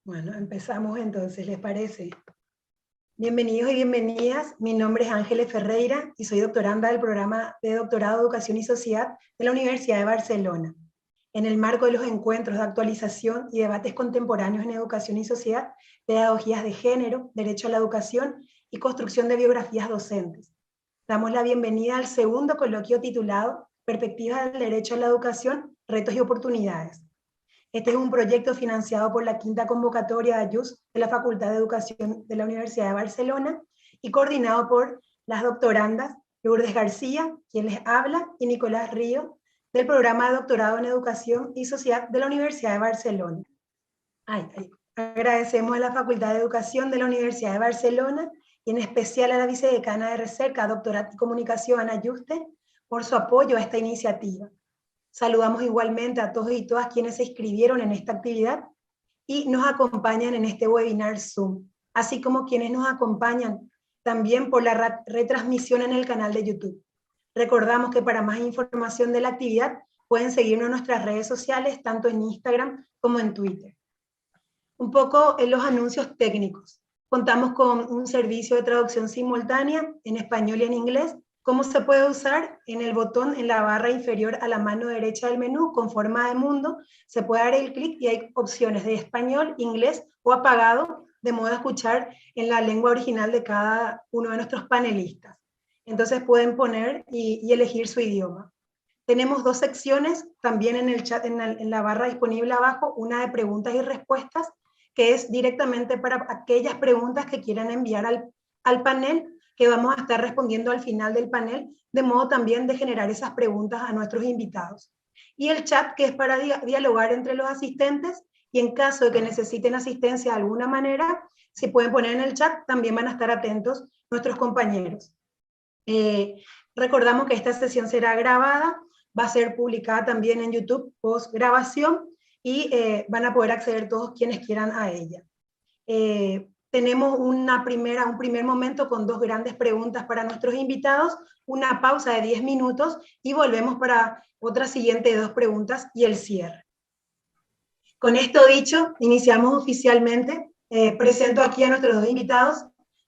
Bueno, empezamos entonces, ¿les parece? Bienvenidos y bienvenidas. Mi nombre es Ángeles Ferreira y soy doctoranda del programa de doctorado de Educación y Sociedad de la Universidad de Barcelona. En el marco de los encuentros de actualización y debates contemporáneos en educación y sociedad, pedagogías de género, derecho a la educación y construcción de biografías docentes. Damos la bienvenida al segundo coloquio titulado Perspectivas del derecho a la educación, retos y oportunidades. Este es un proyecto financiado por la quinta convocatoria de AYUS de la Facultad de Educación de la Universidad de Barcelona y coordinado por las doctorandas Lourdes García, quien les habla, y Nicolás Río, del programa de doctorado en Educación y Sociedad de la Universidad de Barcelona. Agradecemos a la Facultad de Educación de la Universidad de Barcelona y en especial a la vicedecana de Recerca, doctora y Comunicación, Ana Yuste, por su apoyo a esta iniciativa. Saludamos igualmente a todos y todas quienes se inscribieron en esta actividad y nos acompañan en este webinar Zoom, así como quienes nos acompañan también por la retransmisión en el canal de YouTube. Recordamos que para más información de la actividad pueden seguirnos en nuestras redes sociales, tanto en Instagram como en Twitter. Un poco en los anuncios técnicos. Contamos con un servicio de traducción simultánea en español y en inglés. ¿Cómo se puede usar? En el botón en la barra inferior a la mano derecha del menú con forma de mundo, se puede dar el clic y hay opciones de español, inglés o apagado, de modo a escuchar en la lengua original de cada uno de nuestros panelistas. Entonces pueden poner y elegir su idioma. Tenemos dos secciones también en el chat, en la barra disponible abajo, una de preguntas y respuestas, que es directamente para aquellas preguntas que quieran enviar al panel, que vamos a estar respondiendo al final del panel, de modo también de generar esas preguntas a nuestros invitados. Y el chat, que es para dialogar entre los asistentes, y en caso de que necesiten asistencia de alguna manera, si pueden poner en el chat, también van a estar atentos nuestros compañeros. Recordamos que esta sesión será grabada, va a ser publicada también en YouTube post grabación, y van a poder acceder todos quienes quieran a ella. Tenemos un primer momento con dos grandes preguntas para nuestros invitados, una pausa de 10 minutos y volvemos para otra siguiente de dos preguntas y el cierre. Con esto dicho, iniciamos oficialmente. Presento aquí a nuestros dos invitados,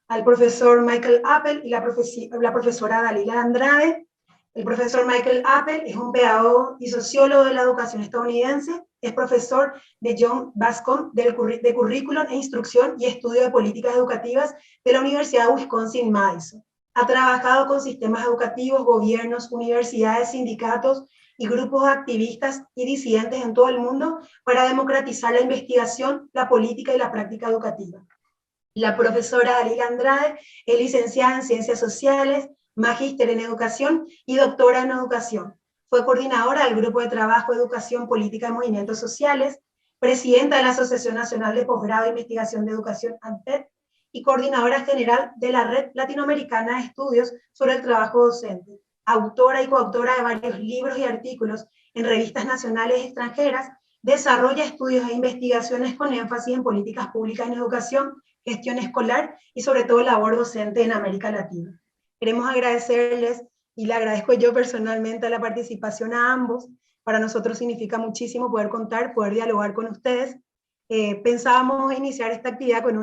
al profesor Michael Appel y la profesora Dalila Andrade. El profesor Michael Appel es un pedagogo y sociólogo de la educación estadounidense, es profesor de John Bascom de Currículum e Instrucción y Estudio de Políticas Educativas de la Universidad de Wisconsin-Madison. Ha trabajado con sistemas educativos, gobiernos, universidades, sindicatos y grupos activistas y disidentes en todo el mundo para democratizar la investigación, la política y la práctica educativa. La profesora Dalila Andrade es licenciada en Ciencias Sociales, magíster en Educación y doctora en Educación. Fue coordinadora del Grupo de Trabajo Educación, Política y Movimientos Sociales, presidenta de la Asociación Nacional de Posgrado e Investigación de Educación, ANTED, y coordinadora general de la Red Latinoamericana de Estudios sobre el Trabajo Docente, autora y coautora de varios libros y artículos en revistas nacionales y extranjeras. Desarrolla estudios e investigaciones con énfasis en políticas públicas en educación, gestión escolar y sobre todo labor docente en América Latina. Queremos agradecerles, y le agradezco yo personalmente, la participación a ambos. Para nosotros significa muchísimo poder contar, poder dialogar con ustedes. Pensábamos iniciar esta actividad con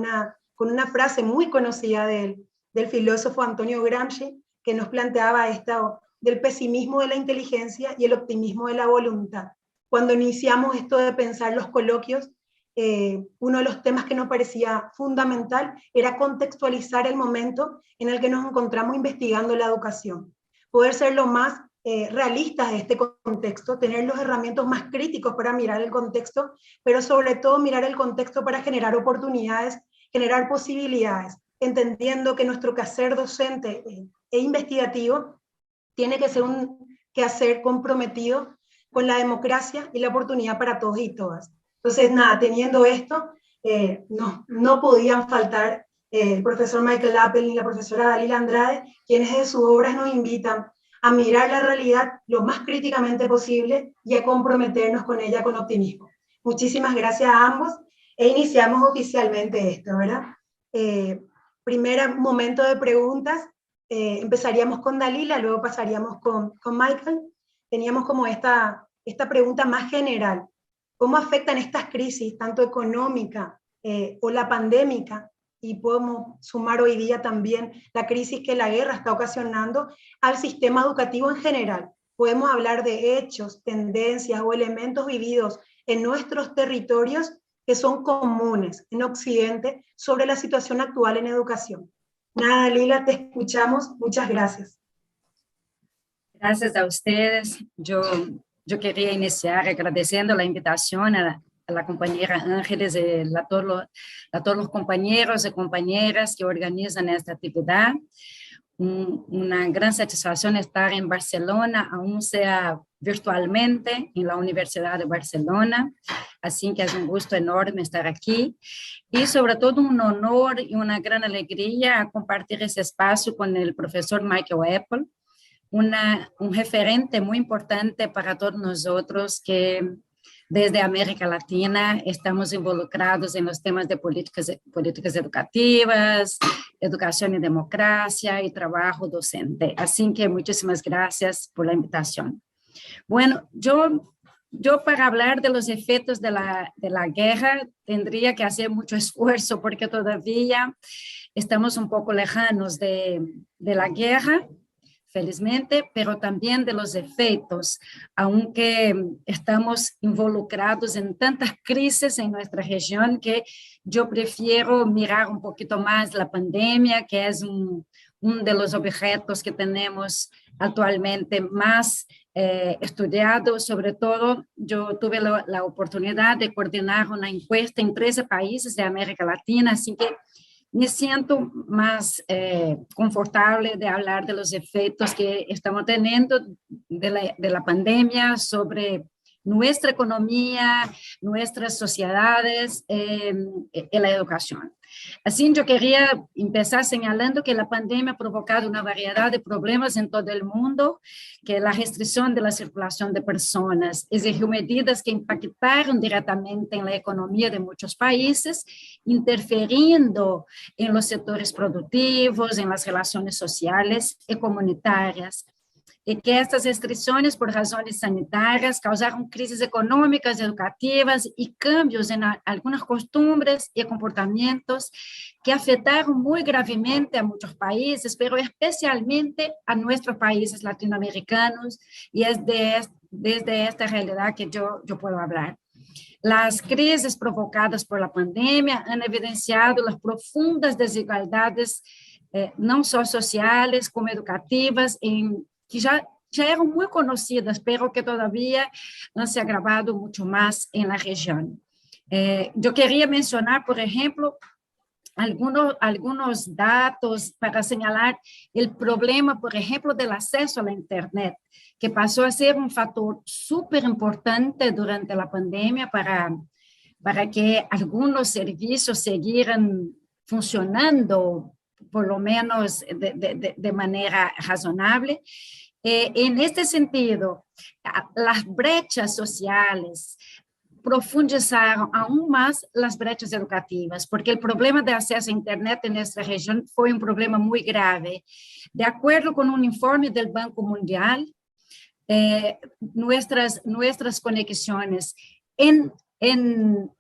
una frase muy conocida del filósofo Antonio Gramsci, que nos planteaba esta del pesimismo de la inteligencia y el optimismo de la voluntad. Cuando iniciamos esto de pensar los coloquios, uno de los temas que nos parecía fundamental era contextualizar el momento en el que nos encontramos investigando la educación. Poder ser lo más realistas de este contexto, tener los herramientas más críticos para mirar el contexto, pero sobre todo mirar el contexto para generar oportunidades, generar posibilidades, entendiendo que nuestro quehacer docente e investigativo tiene que ser un quehacer comprometido con la democracia y la oportunidad para todos y todas. Entonces, nada, teniendo esto, no podían faltar el profesor Michael Appel y la profesora Dalila Andrade, quienes de sus obras nos invitan a mirar la realidad lo más críticamente posible y a comprometernos con ella con optimismo. Muchísimas gracias a ambos e iniciamos oficialmente esto, ¿verdad? Primer momento de preguntas. Empezaríamos con Dalila, luego pasaríamos con Michael. Teníamos como esta pregunta más general. ¿Cómo afectan estas crisis, tanto económica o la pandémica, y podemos sumar hoy día también la crisis que la guerra está ocasionando al sistema educativo en general. Podemos hablar de hechos, tendencias o elementos vividos en nuestros territorios que son comunes en Occidente sobre la situación actual en educación. Nada, Lila, te escuchamos. Muchas gracias. Gracias a ustedes. Yo quería iniciar agradeciendo la invitación a la compañera Ángeles y a todos los compañeros y compañeras que organizan esta actividad. Una gran satisfacción estar en Barcelona, aún sea virtualmente, en la Universidad de Barcelona. Así que es un gusto enorme estar aquí. Y sobre todo un honor y una gran alegría compartir ese espacio con el profesor Michael Apple, un referente muy importante para todos nosotros que desde América Latina estamos involucrados en los temas de políticas educativas, educación y democracia y trabajo docente. Así que muchísimas gracias por la invitación. Bueno, yo para hablar de los efectos de la guerra tendría que hacer mucho esfuerzo porque todavía estamos un poco lejanos de la guerra, felizmente, pero también de los efectos, aunque estamos involucrados en tantas crisis en nuestra región que yo prefiero mirar un poquito más la pandemia, que es uno de los objetos que tenemos actualmente más estudiado. Sobre todo, yo tuve la oportunidad de coordinar una encuesta en 13 países de América Latina, así que me siento más confortable de hablar de los efectos que estamos teniendo de la pandemia sobre nuestra economía, nuestras sociedades y la educación. Así, yo quería empezar señalando que la pandemia ha provocado una variedad de problemas en todo el mundo, que la restricción de la circulación de personas exigió medidas que impactaron directamente en la economía de muchos países, interfiriendo en los sectores productivos, en las relaciones sociales y comunitarias, y que estas restricciones por razones sanitarias causaron crisis económicas, educativas y cambios en algunas costumbres y comportamientos que afectaron muy gravemente a muchos países, pero especialmente a nuestros países latinoamericanos, y es desde esta realidad que yo puedo hablar. Las crisis provocadas por la pandemia han evidenciado las profundas desigualdades, no solo sociales como educativas, que ya eran muy conocidas, pero que todavía han se agravado mucho más en la región. Yo quería mencionar, por ejemplo, algunos datos para señalar el problema, por ejemplo, del acceso a la Internet, que pasó a ser un factor súper importante durante la pandemia para que algunos servicios siguieran funcionando, por lo menos de manera razonable. En este sentido, las brechas sociales profundizaron aún más las brechas educativas, porque el problema de acceso a Internet en nuestra región fue un problema muy grave. De acuerdo con un informe del Banco Mundial, nuestras conexiones en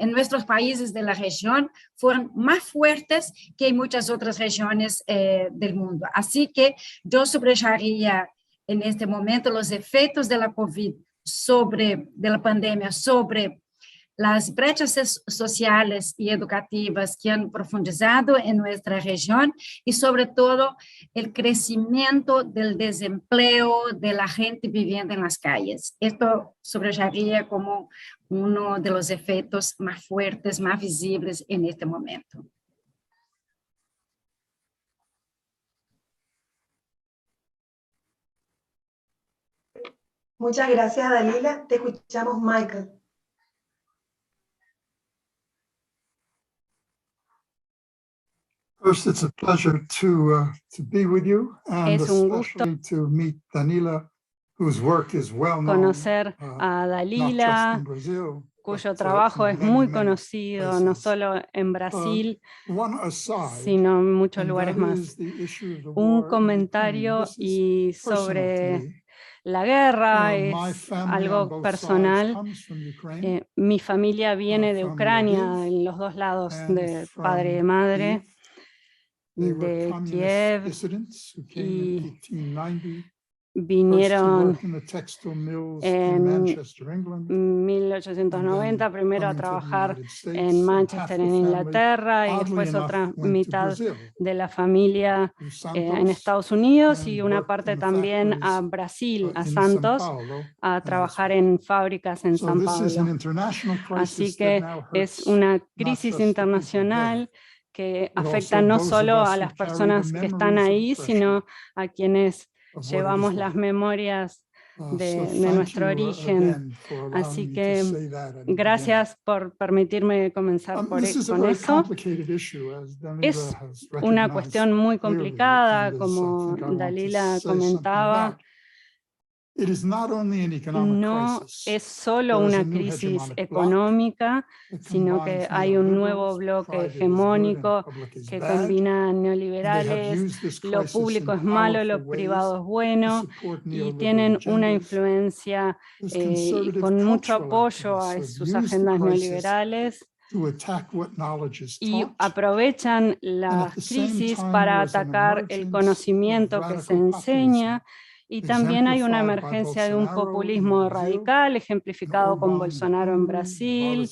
nuestros países de la región fueron más fuertes que en muchas otras regiones del mundo. Así que yo subrayaría en este momento los efectos de la COVID de la pandemia sobre las brechas sociales y educativas que han profundizado en nuestra región y sobre todo el crecimiento del desempleo de la gente viviendo en las calles. Esto subrayaría como uno de los efectos más fuertes, más visibles en este momento. Muchas gracias, Dalila. Te escuchamos, Michael. First, it's a pleasure to be with you, and especially to meet Danila, whose work is well known, conocer a Dalila, cuyo trabajo es muy conocido, no solo en Brasil, sino en muchos lugares más. Un comentario y sobre la guerra, es algo personal. Mi familia viene de Ucrania, en los dos lados, de padre y madre, de Kiev, y vinieron en 1890 primero a trabajar en Manchester, en Inglaterra, y después otra mitad de la familia en Estados Unidos y una parte también a Brasil, a Santos, a trabajar en fábricas en San Pablo. Así que es una crisis internacional que afecta no solo a las personas que están ahí, sino a quienes llevamos las memorias de nuestro origen. Así que gracias por permitirme comenzar con eso. Es una cuestión muy complicada, como Dalila comentaba. No es solo una crisis económica, sino que hay un nuevo bloque hegemónico que combina neoliberales, lo público es malo, lo privado es bueno, y tienen una influencia con mucho apoyo a sus agendas neoliberales, y aprovechan la crisis para atacar el conocimiento que se enseña. Y también hay una emergencia de un populismo radical, ejemplificado con Bolsonaro en Brasil,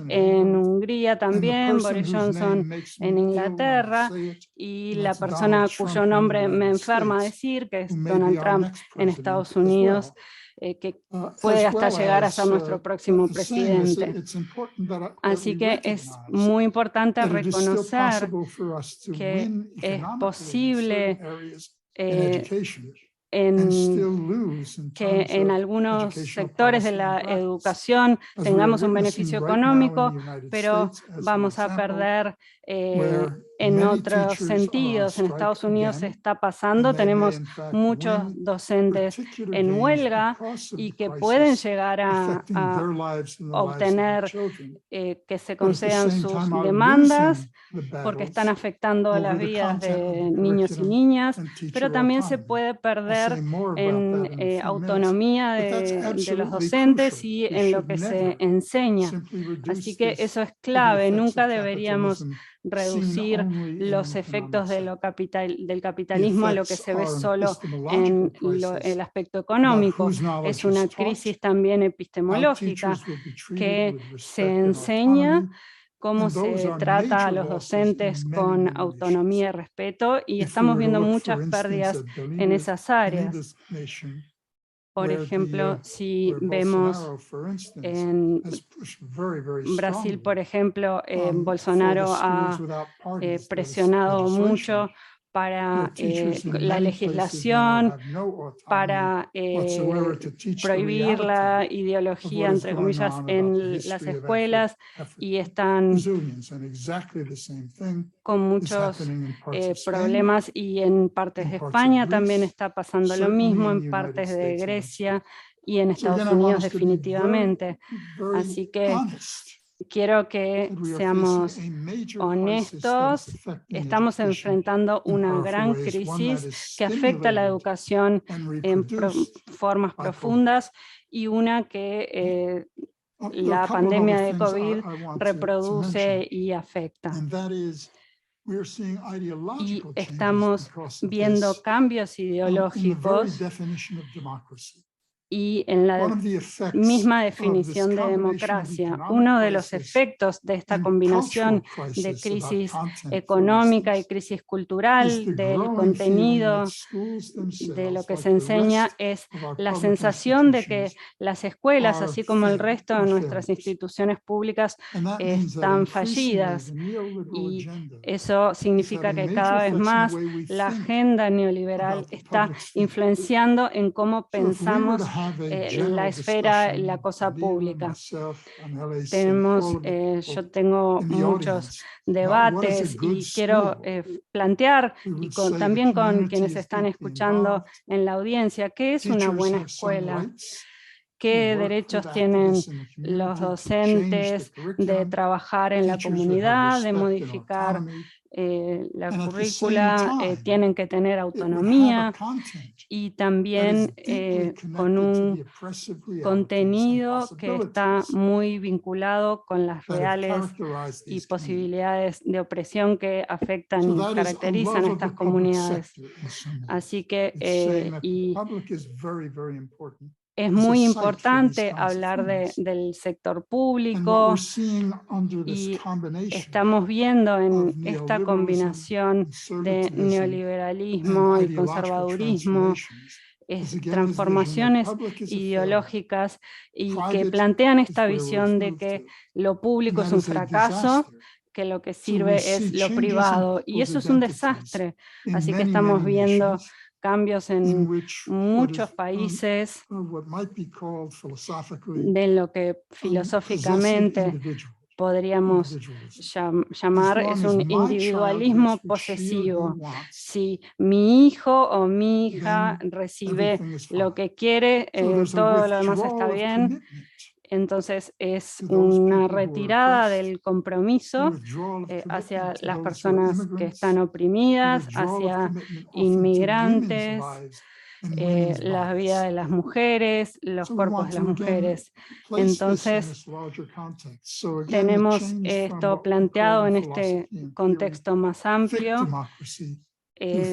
en Hungría también, Boris Johnson en Inglaterra, y la persona cuyo nombre me enferma decir, que es Donald Trump en Estados Unidos, que puede hasta llegar a ser nuestro próximo presidente. Así que es muy importante reconocer que es posible que en algunos sectores de la educación tengamos un beneficio económico, pero vamos a perder en otros sentidos. En Estados Unidos se está pasando, tenemos muchos docentes en huelga y que pueden llegar a obtener que se concedan sus demandas porque están afectando las vidas de niños y niñas, pero también se puede perder en autonomía de los docentes y en lo que se enseña. Así que eso es clave. Nunca deberíamos reducir los efectos del capitalismo a lo que se ve solo en el aspecto económico. Es una crisis también epistemológica que se enseña cómo se trata a los docentes con autonomía y respeto, y estamos viendo muchas pérdidas en esas áreas. Por ejemplo, si vemos en Brasil, por ejemplo, Bolsonaro ha presionado mucho para la legislación, para prohibir la ideología, entre comillas, en las escuelas, y están con muchos problemas, y en partes de España también está pasando lo mismo, en partes de Grecia y en Estados Unidos definitivamente. Así que quiero que seamos honestos. Estamos enfrentando una gran crisis que afecta a la educación en formas profundas, y una que la pandemia de COVID reproduce y afecta. Y estamos viendo cambios ideológicos y en la misma definición de democracia. Uno de los efectos de esta combinación de crisis económica y crisis cultural del contenido de lo que se enseña es la sensación de que las escuelas, así como el resto de nuestras instituciones públicas, están fallidas, y eso significa que cada vez más la agenda neoliberal está influenciando en cómo pensamos la esfera, la cosa pública. Yo tengo muchos debates y quiero plantear, y también con quienes están escuchando en la audiencia, ¿qué es una buena escuela? ¿Qué derechos tienen los docentes de trabajar en la comunidad, de modificar la currícula? Tienen que tener autonomía, y también con un contenido que está muy vinculado con las reales y posibilidades de opresión que afectan y caracterizan a estas comunidades. Así que es muy importante hablar del sector público, y estamos viendo en esta combinación de neoliberalismo y conservadurismo transformaciones ideológicas y que plantean esta visión de que lo público es un fracaso, que lo que sirve es lo privado, y eso es un desastre. Así que estamos viendo cambios en muchos países de lo que filosóficamente podríamos llamar es un individualismo posesivo. Si mi hijo o mi hija recibe lo que quiere, todo lo demás está bien. Entonces es una retirada del compromiso hacia las personas que están oprimidas, hacia inmigrantes, la vida de las mujeres, los cuerpos de las mujeres. Entonces, tenemos esto planteado en este contexto más amplio,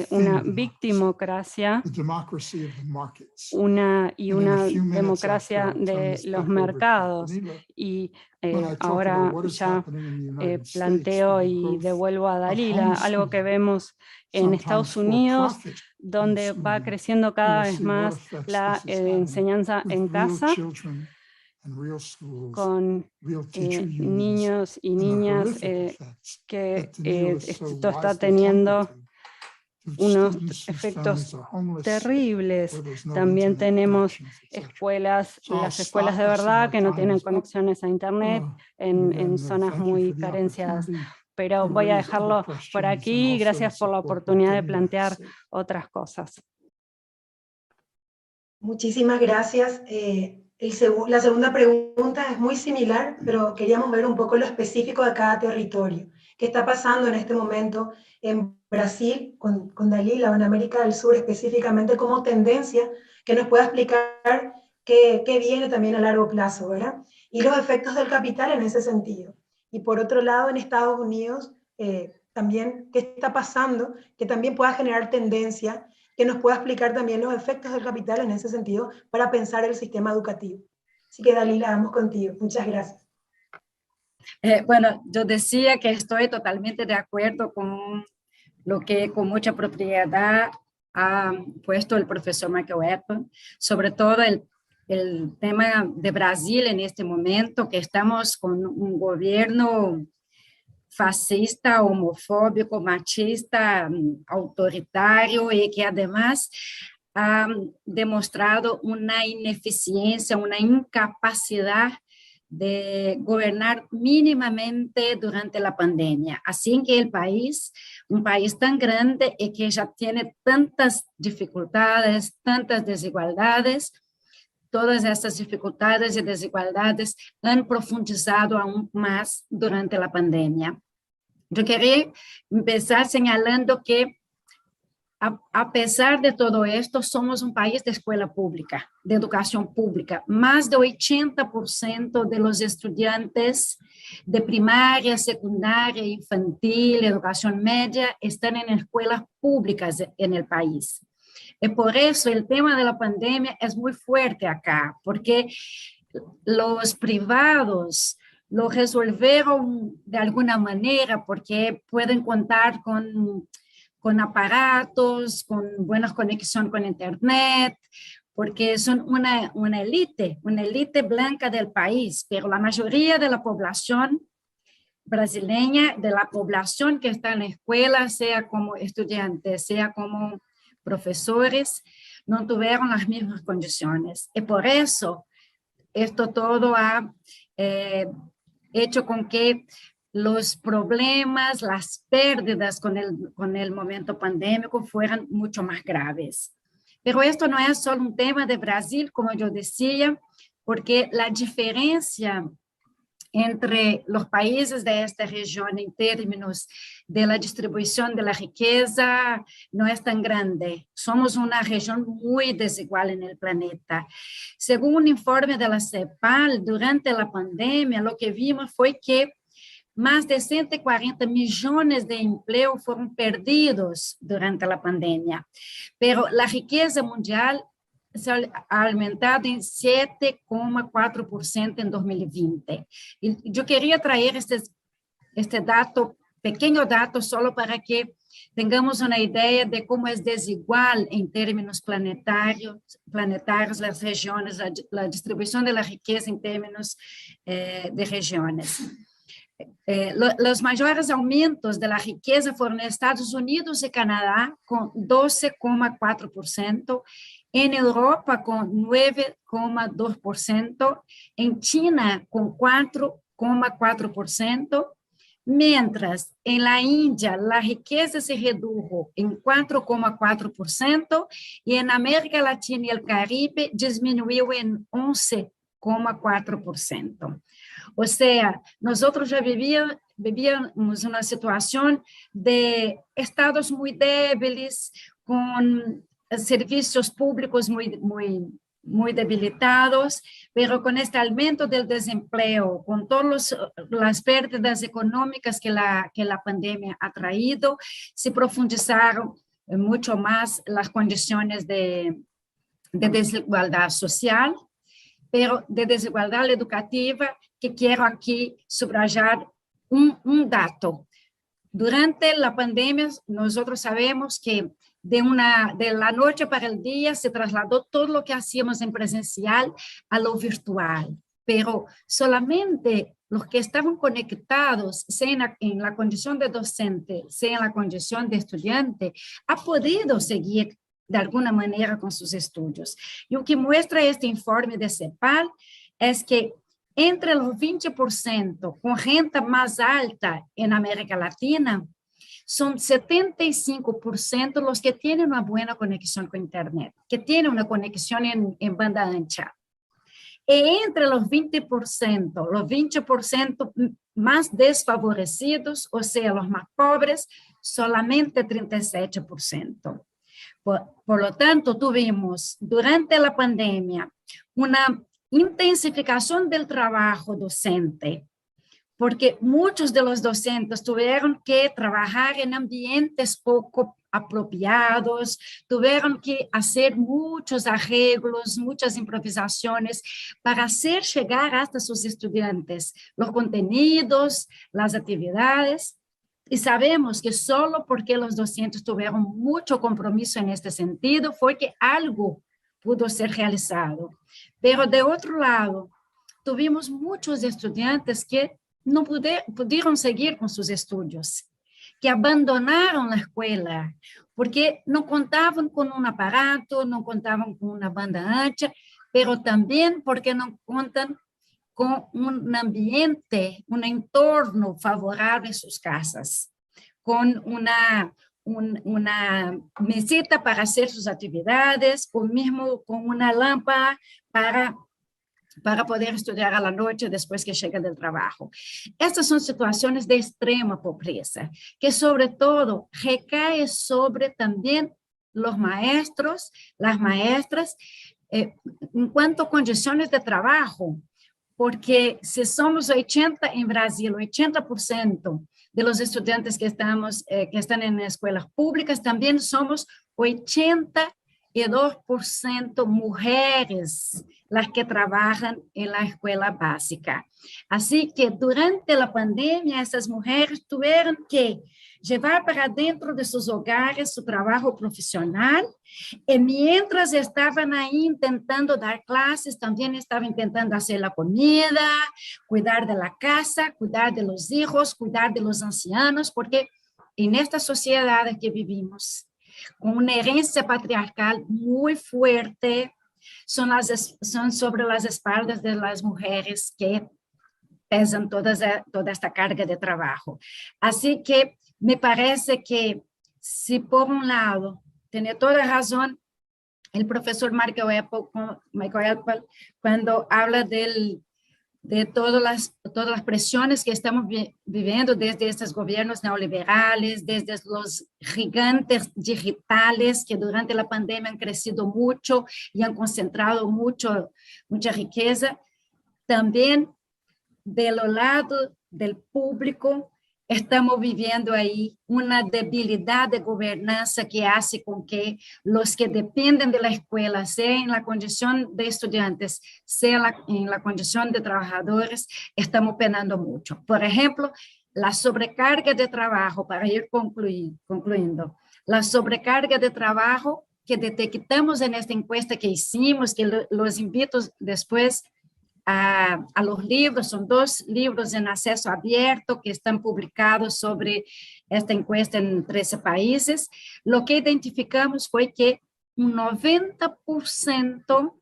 una victimocracia, una democracia de los mercados. Y ahora ya planteo y devuelvo a Dalila algo que vemos en Estados Unidos, donde va creciendo cada vez más la enseñanza en casa, con niños y niñas que esto está teniendo unos efectos terribles. También tenemos las escuelas de verdad que no tienen conexiones a internet en zonas muy carenciadas. Pero voy a dejarlo por aquí. Gracias por la oportunidad de plantear otras cosas. Muchísimas gracias. La segunda pregunta es muy similar, pero queríamos ver un poco lo específico de cada territorio. ¿Qué está pasando en este momento en Brasil, con Dalila, o en América del Sur específicamente, como tendencia que nos pueda explicar qué viene también a largo plazo, ¿verdad? Y los efectos del capital en ese sentido. Y por otro lado, en Estados Unidos, también qué está pasando, que también pueda generar tendencia, que nos pueda explicar también los efectos del capital en ese sentido para pensar el sistema educativo. Así que Dalila, vamos contigo. Muchas gracias. Bueno, yo decía que estoy totalmente de acuerdo con lo que con mucha propiedad ha puesto el profesor Michael Eppen, sobre todo el tema de Brasil en este momento, que estamos con un gobierno fascista, homofóbico, machista, autoritario, y que además ha demostrado una ineficiencia, una incapacidad de gobernar mínimamente durante la pandemia. Así que el país, un país tan grande y que ya tiene tantas dificultades, tantas desigualdades, todas estas dificultades y desigualdades han profundizado aún más durante la pandemia. Yo quería empezar señalando que a pesar de todo esto, somos un país de escuela pública, de educación pública. Más de 80% de los estudiantes de primaria, secundaria, infantil, educación media, están en escuelas públicas en el país. Y por eso el tema de la pandemia es muy fuerte acá, porque los privados lo resolvieron de alguna manera porque pueden contar con aparatos, con buena conexión con internet, porque son una élite blanca del país, pero la mayoría de la población brasileña, de la población que está en la escuela, sea como estudiantes, sea como profesores, no tuvieron las mismas condiciones. Y por eso, esto todo ha hecho con que los problemas, las pérdidas con el momento pandémico fueran mucho más graves. Pero esto no es solo un tema de Brasil, como yo decía, porque la diferencia entre los países de esta región en términos de la distribución de la riqueza no es tan grande. Somos una región muy desigual en el planeta. Según un informe de la CEPAL, durante la pandemia, lo que vimos fue que más de 140 millones de empleos fueron perdidos durante la pandemia, pero la riqueza mundial se ha aumentado en 7,4% en 2020. Y yo quería traer este dato, pequeño dato, solo para que tengamos una idea de cómo es desigual en términos planetarios las regiones, la distribución de la riqueza en términos de regiones. Los mayores aumentos de la riqueza fueron en Estados Unidos y Canadá, con 12,4%, en Europa con 9,2%, en China con 4,4%, mientras en la India la riqueza se redujo en 4,4% y en América Latina y el Caribe disminuyó en 11,4%. O sea, nosotros ya vivíamos una situación de estados muy débiles, con servicios públicos muy debilitados, pero con este aumento del desempleo, con todas las pérdidas económicas que la pandemia ha traído, se profundizaron mucho más las condiciones de desigualdad social, pero de desigualdad educativa, que quiero aquí subrayar un dato. Durante la pandemia, nosotros sabemos que de la noche para el día se trasladó todo lo que hacíamos en presencial a lo virtual, pero solamente los que estaban conectados, sea en la condición de docente, sea en la condición de estudiante, ha podido seguir de alguna manera con sus estudios. Y lo que muestra este informe de CEPAL es que entre los 20% con renta más alta en América Latina, son 75% los que tienen una buena conexión con Internet, que tienen una conexión en banda ancha. Y entre los 20% más desfavorecidos, o sea, los más pobres, solamente 37%. Por lo tanto, tuvimos durante la pandemia una intensificación del trabajo docente, porque muchos de los docentes tuvieron que trabajar en ambientes poco apropiados, tuvieron que hacer muchos arreglos, muchas improvisaciones para hacer llegar hasta sus estudiantes los contenidos, las actividades. Y sabemos que solo porque los docentes tuvieron mucho compromiso en este sentido fue que algo pudo ser realizado. Pero de otro lado, tuvimos muchos estudiantes que no pudieron seguir con sus estudios, que abandonaron la escuela porque no contaban con un aparato, no contaban con una banda ancha, pero también porque no cuentan con un ambiente, un entorno favorable en sus casas, con una mesita para hacer sus actividades, o mismo con una lámpara para poder estudiar a la noche después que llega del trabajo. Estas son situaciones de extrema pobreza, que sobre todo recae sobre también los maestros, las maestras, en cuanto a condiciones de trabajo, porque si somos 80 en Brasil, 80% de los estudiantes que están en escuelas públicas, también somos 82% mujeres las que trabajan en la escuela básica. Así que durante la pandemia, esas mujeres tuvieron que llevar para dentro de sus hogares su trabajo profesional, y mientras estaban ahí intentando dar clases, también estaban intentando hacer la comida, cuidar de la casa, cuidar de los hijos, cuidar de los ancianos, porque en esta sociedad en que vivimos, con una herencia patriarcal muy fuerte, son sobre las espaldas de las mujeres que pesan toda esta carga de trabajo. Así que me parece que si por un lado tiene toda razón el profesor Michael Apple cuando habla del de todas las presiones que estamos viviendo desde estos gobiernos neoliberales, desde los gigantes digitales que durante la pandemia han crecido mucho y han concentrado mucha riqueza. También del lado del público, estamos viviendo ahí una debilidad de gobernanza que hace con que los que dependen de la escuela, sea en la condición de estudiantes, sea en la condición de trabajadores, estamos penando mucho. Por ejemplo, la sobrecarga de trabajo, para ir concluyendo, la sobrecarga de trabajo que detectamos en esta encuesta que hicimos, que los invito después a los libros, son 2 libros en acceso abierto que están publicados sobre esta encuesta en 13 países. Lo que identificamos fue que un 90%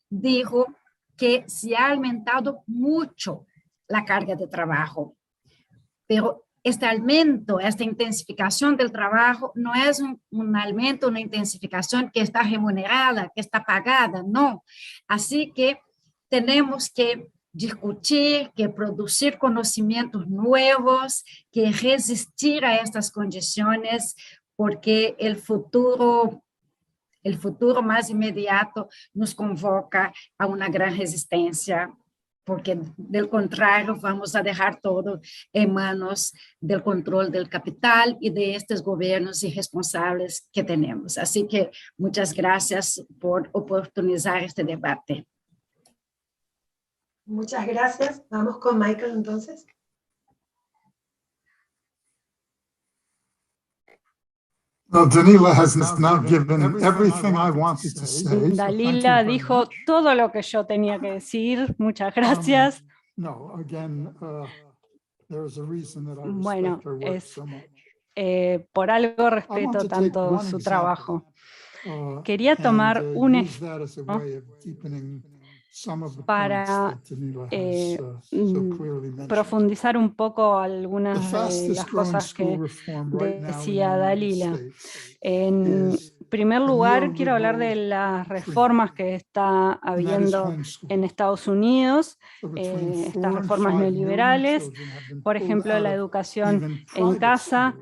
dijo que se ha aumentado mucho la carga de trabajo, pero este aumento, esta intensificación del trabajo no es un aumento, una intensificación que está remunerada, que está pagada, no. Así que tenemos que discutir, que producir conocimientos nuevos, que resistir a estas condiciones, porque el futuro más inmediato nos convoca a una gran resistencia, porque del contrario vamos a dejar todo en manos del control del capital y de estos gobiernos irresponsables que tenemos. Así que muchas gracias por oportunizar este debate. Muchas gracias. Vamos con Michael entonces. Well, Danila has now given everything I wanted to say. Dalila dijo todo lo que yo tenía que decir. Muchas gracias. No, again, there is a reason that I respect Bueno, her work so much. Por algo respeto tanto su trabajo. Quería tomar un ejemplo para profundizar un poco algunas de las cosas que decía Dalila. En primer lugar, quiero hablar de las reformas que está habiendo en Estados Unidos, estas reformas neoliberales, por ejemplo, la educación en casa.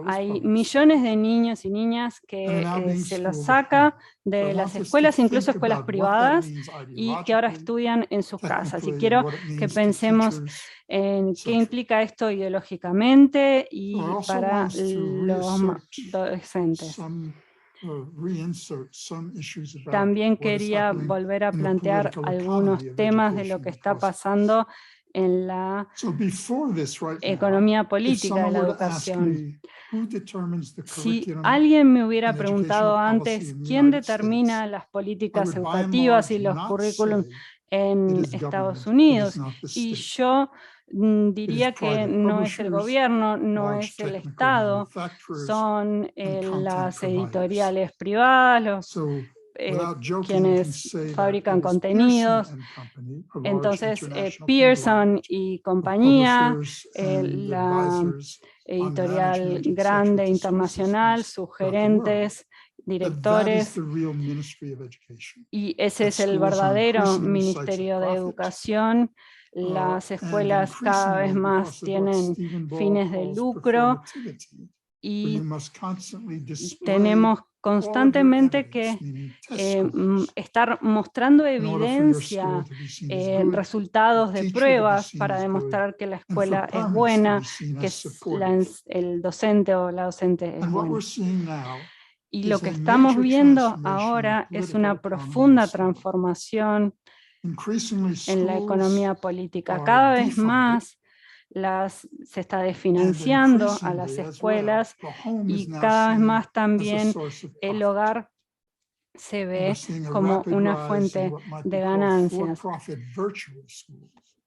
Hay millones de niños y niñas que se los saca de las escuelas, incluso escuelas privadas, y que ahora estudian en sus casas. Y quiero que pensemos en qué implica esto ideológicamente y para los docentes. También quería volver a plantear algunos temas de lo que está pasando en la economía política de la educación. Si alguien me hubiera preguntado antes quién determina las políticas educativas y los currículums en Estados Unidos, y yo diría que no es el gobierno, no es el Estado, son las editoriales privadas, quienes fabrican contenidos. Entonces, Pearson y compañía, la editorial grande internacional, sus gerentes, directores, y ese es el verdadero Ministerio de Educación. Las escuelas cada vez más tienen fines de lucro y tenemos constantemente que estar mostrando evidencia, resultados de pruebas para demostrar que la escuela es buena, que el docente o la docente es buena. Y lo que estamos viendo ahora es una profunda transformación en la economía política. Cada vez más se está desfinanciando a las escuelas y cada vez más también el hogar se ve como una fuente de ganancias.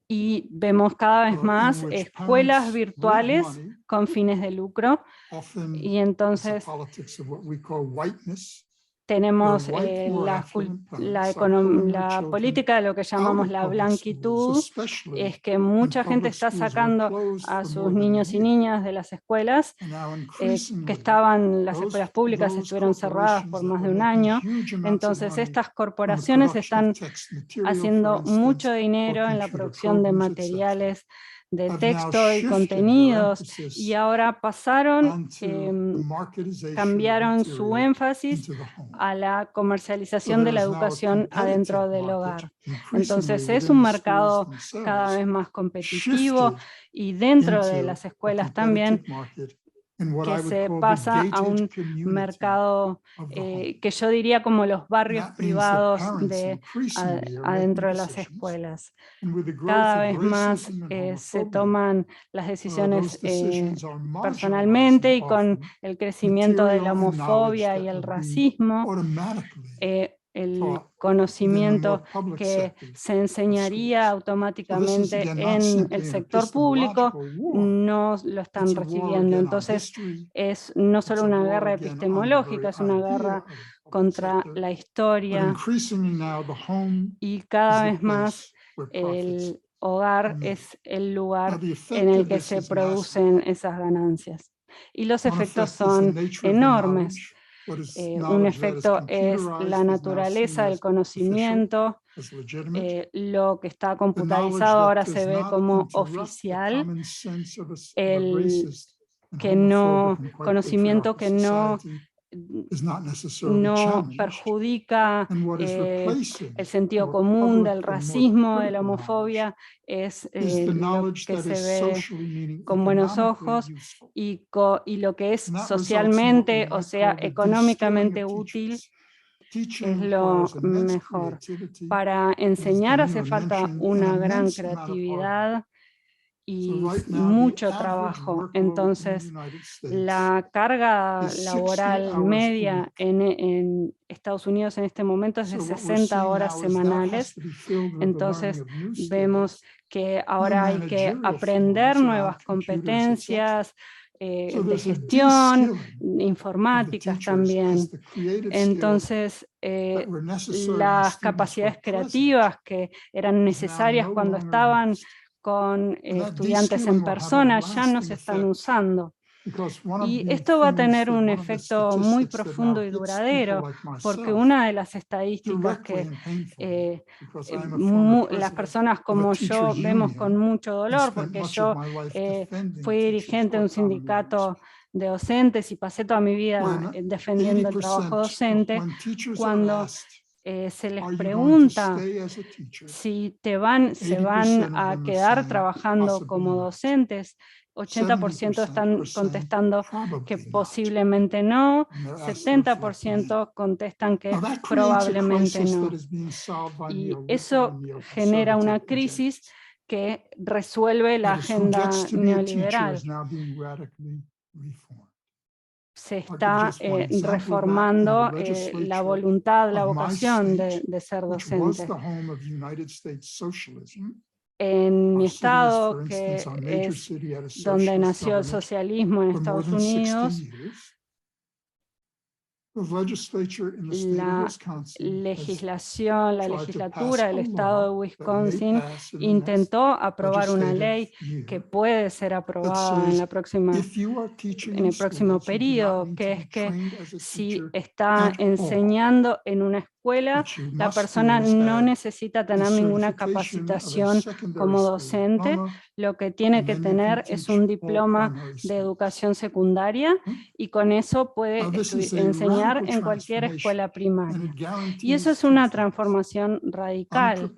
Y vemos cada vez más escuelas virtuales con fines de lucro, y entonces tenemos la política de lo que llamamos la blanquitud, es que mucha gente está sacando a sus niños y niñas de las escuelas, las escuelas públicas estuvieron cerradas por más de un año, entonces estas corporaciones están haciendo mucho dinero en la producción de materiales de texto y contenidos, y ahora cambiaron su énfasis a la comercialización de la educación adentro del hogar. Entonces es un mercado cada vez más competitivo, y dentro de las escuelas también, que se pasa a un mercado que yo diría como los barrios privados adentro de las escuelas. Cada vez más se toman las decisiones personalmente, y con el crecimiento de la homofobia y el racismo, el conocimiento que se enseñaría automáticamente en el sector público no lo están recibiendo. Entonces es no solo una guerra epistemológica, es una guerra contra la historia, y cada vez más el hogar es el lugar en el que se producen esas ganancias. Y los efectos son enormes. Un efecto es la naturaleza del conocimiento. Lo que está computarizado ahora se ve como oficial. El conocimiento que no perjudica el sentido común del racismo, de la homofobia, es lo que se ve con buenos ojos, y lo que es socialmente, o sea, económicamente útil, es lo mejor. Para enseñar hace falta una gran creatividad y mucho trabajo. Entonces, la carga laboral media en Estados Unidos en este momento es de 60 horas semanales. Entonces, vemos que ahora hay que aprender nuevas competencias de gestión, informáticas también. Entonces, las capacidades creativas que eran necesarias cuando estaban con estudiantes en persona ya no se están usando. Y esto va a tener un efecto muy profundo y duradero, porque una de las estadísticas que las personas como yo vemos con mucho dolor, porque yo fui dirigente de un sindicato de docentes y pasé toda mi vida defendiendo el trabajo docente, cuando se les pregunta si se van a quedar trabajando como docentes, 80% están contestando que posiblemente no, 70% contestan que probablemente no. Y eso genera una crisis que resuelve la agenda neoliberal. Se está reformando la voluntad, la vocación de ser docente. En mi estado, que es donde nació el socialismo en Estados Unidos, la legislatura del estado de Wisconsin intentó aprobar una ley que puede ser aprobada en el próximo periodo, que es que si está enseñando en una escuela, la persona no necesita tener ninguna capacitación como docente, lo que tiene que tener es un diploma de educación secundaria, y con eso puede enseñar en cualquier escuela primaria. Y eso es una transformación radical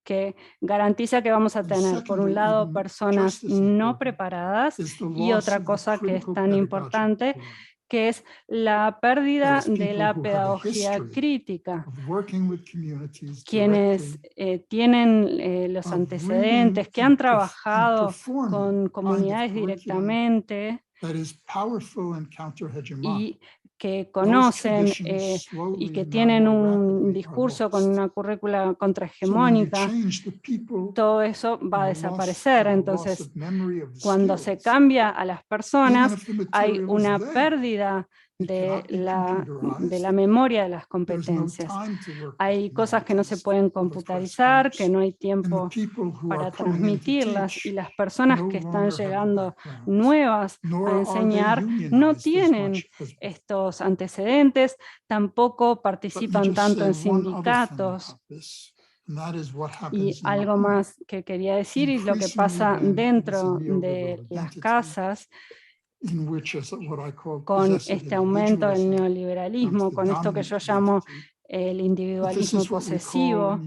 que garantiza que vamos a tener, por un lado, personas no preparadas, y otra cosa que es tan importante, que es la pérdida de la pedagogía crítica. Quienes tienen los antecedentes, que han trabajado con comunidades directamente y que conocen y que tienen un discurso con una currícula contrahegemónica, todo eso va a desaparecer. Entonces, cuando se cambia a las personas, hay una pérdida de la memoria de las competencias. Hay cosas que no se pueden computarizar, que no hay tiempo para transmitirlas, y las personas que están llegando nuevas a enseñar no tienen estos antecedentes, tampoco participan tanto en sindicatos. Y algo más que quería decir es lo que pasa dentro de las casas con este aumento del neoliberalismo, con esto que yo llamo el individualismo posesivo,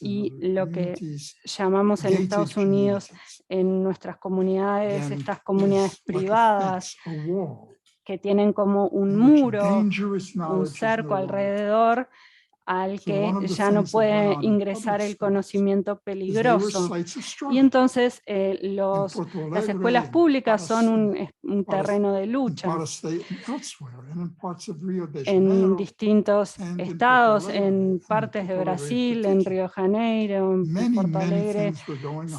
y lo que llamamos en Estados Unidos, en nuestras comunidades, estas comunidades privadas, que tienen como un muro, un cerco alrededor, al que ya no puede ingresar el conocimiento peligroso. Y entonces las escuelas públicas son un terreno de lucha. En distintos estados, en partes de Brasil, en Río de Janeiro, en Porto Alegre,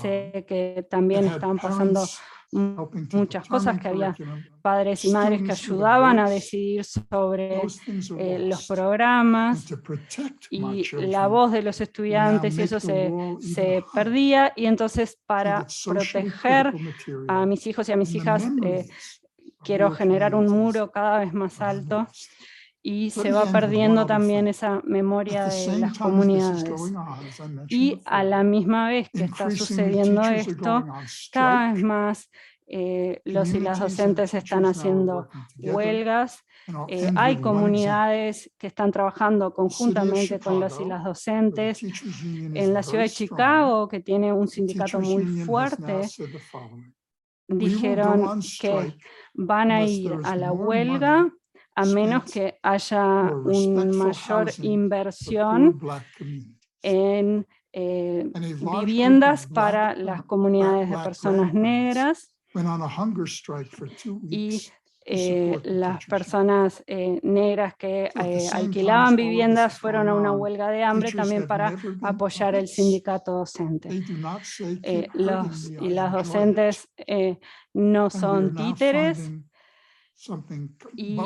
sé que también están pasando muchas cosas, que había padres y madres que ayudaban a decidir sobre los programas, y la voz de los estudiantes y eso se perdía, y entonces para proteger a mis hijos y a mis hijas quiero generar un muro cada vez más alto, y se va perdiendo también esa memoria de las comunidades. Y a la misma vez que está sucediendo esto, cada vez más los y las docentes están haciendo huelgas. Hay comunidades que están trabajando conjuntamente con los y las docentes. En la ciudad de Chicago, que tiene un sindicato muy fuerte, dijeron que van a ir a la huelga a menos que haya una mayor inversión en viviendas para las comunidades de personas negras, y las personas negras que alquilaban viviendas fueron a una huelga de hambre también para apoyar el sindicato docente. Los y las docentes no son títeres, y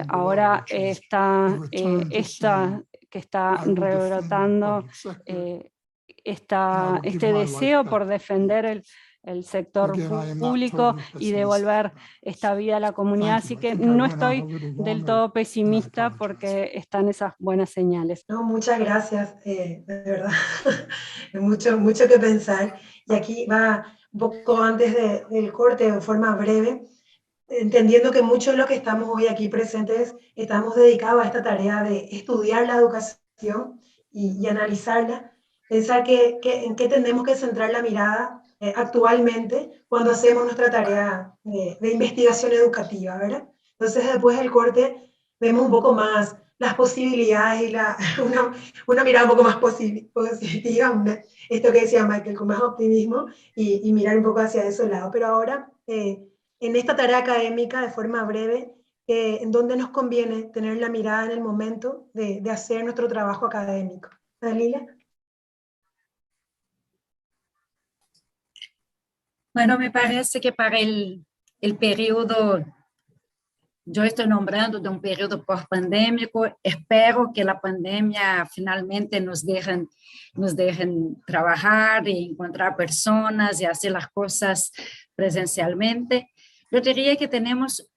ahora está que está rebrotando este deseo por defender el sector público y devolver esta vida a la comunidad, así que no estoy del todo pesimista porque están esas buenas señales. No, muchas gracias, de verdad, mucho que pensar, y aquí va un poco antes del corte, de forma breve, entendiendo que muchos de los que estamos hoy aquí presentes estamos dedicados a esta tarea de estudiar la educación y analizarla, pensar en qué tenemos que centrar la mirada actualmente cuando hacemos nuestra tarea de investigación educativa, ¿verdad? Entonces después del corte vemos un poco más las posibilidades y una mirada un poco más positiva, esto que decía Michael, con más optimismo y mirar un poco hacia ese lado. Pero ahora, en esta tarea académica, de forma breve, en dónde nos conviene tener la mirada en el momento de hacer nuestro trabajo académico. Dalila. Bueno, me parece que para el periodo, yo estoy nombrando de un periodo post-pandémico, espero que la pandemia finalmente nos dejen trabajar y encontrar personas y hacer las cosas presencialmente. Yo diría que tenemos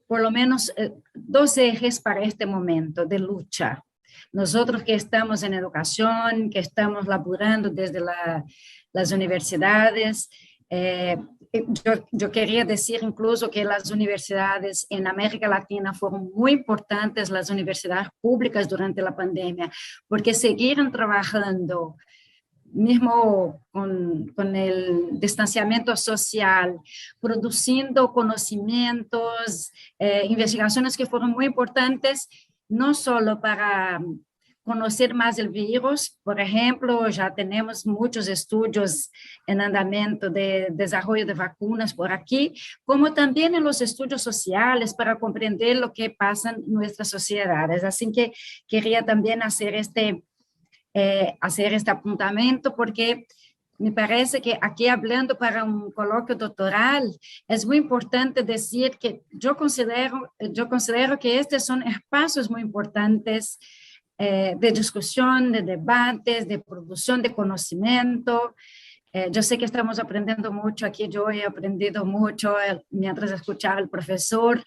por lo menos dos ejes para este momento de lucha. Nosotros que estamos en educación, que estamos laborando desde las universidades, yo quería decir incluso que las universidades en América Latina fueron muy importantes, las universidades públicas durante la pandemia, porque siguieron trabajando, mismo con el distanciamiento social, produciendo conocimientos, investigaciones que fueron muy importantes, no solo para conocer más el virus. Por ejemplo, ya tenemos muchos estudios en andamiento de desarrollo de vacunas por aquí, como también en los estudios sociales para comprender lo que pasa en nuestras sociedades. Así que quería también hacer este apuntamiento porque me parece que aquí hablando para un coloquio doctoral, es muy importante decir que yo considero que estos son espacios muy importantes de discusión, de debates, de producción de conocimiento. Yo sé que estamos aprendiendo mucho aquí, yo he aprendido mucho mientras escuchaba al profesor,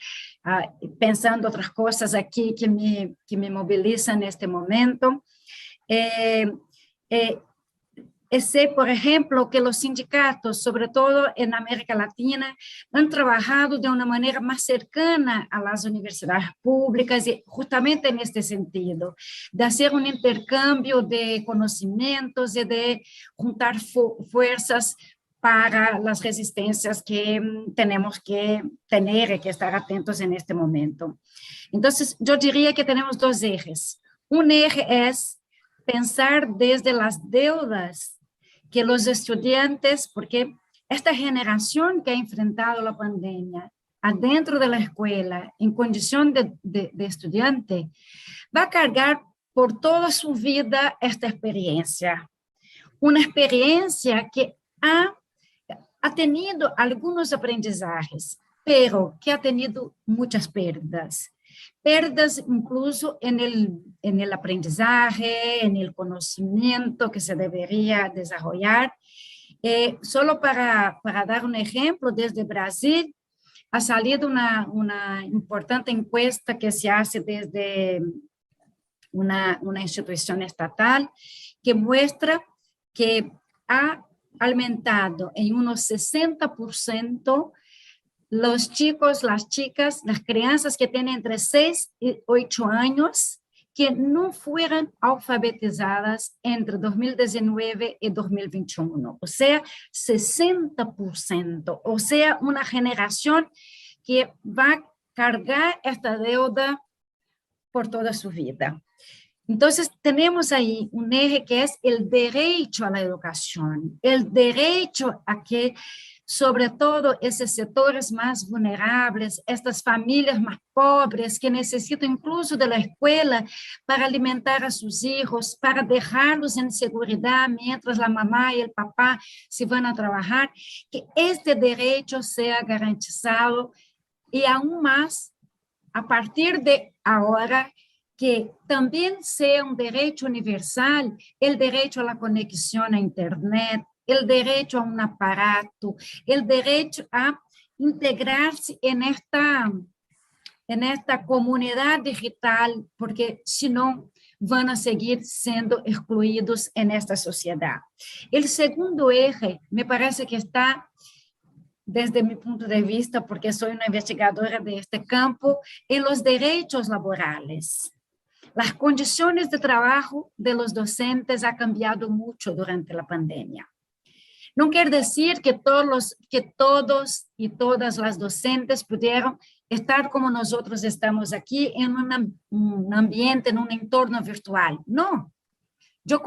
pensando otras cosas aquí que me movilizan en este momento. Sé, por ejemplo, que los sindicatos, sobre todo en América Latina, han trabajado de una manera más cercana a las universidades públicas y justamente en este sentido, de hacer un intercambio de conocimientos y de juntar fuerzas para las resistencias que tenemos que tener y que estar atentos en este momento. Entonces, yo diría que tenemos dos ejes. Un eje es pensar desde las deudas que los estudiantes, porque esta generación que ha enfrentado la pandemia adentro de la escuela, en condición de estudiante, va a cargar por toda su vida esta experiencia. Una experiencia que ha tenido algunos aprendizajes, pero que ha tenido muchas pérdidas. Pérdidas incluso en el aprendizaje, en el conocimiento que se debería desarrollar. Solo para dar un ejemplo, desde Brasil ha salido una importante encuesta que se hace desde una institución estatal que muestra que ha aumentado en unos 60% los chicos, las chicas, las crianças que tienen entre 6 y 8 años que no fueron alfabetizadas entre 2019 y 2021. O sea, 60%. O sea, una generación que va a cargar esta deuda por toda su vida. Entonces, tenemos ahí un eje que es el derecho a la educación, el derecho a que, sobre todo, esos sectores más vulnerables, estas familias más pobres que necesitan incluso de la escuela para alimentar a sus hijos, para dejarlos en seguridad mientras la mamá y el papá se van a trabajar, que este derecho sea garantizado y aún más, a partir de ahora, que también sea un derecho universal, el derecho a la conexión a Internet, el derecho a un aparato, el derecho a integrarse en esta comunidad digital, porque si no, van a seguir siendo excluidos en esta sociedad. El segundo eje, me parece que está, desde mi punto de vista, porque soy una investigadora de este campo, en los derechos laborales. Las condiciones de trabajo de los docentes han cambiado mucho durante la pandemia. No quiere decir que todos y todas las docentes pudieron estar como nosotros estamos aquí en un ambiente, en un entorno virtual. No. Yo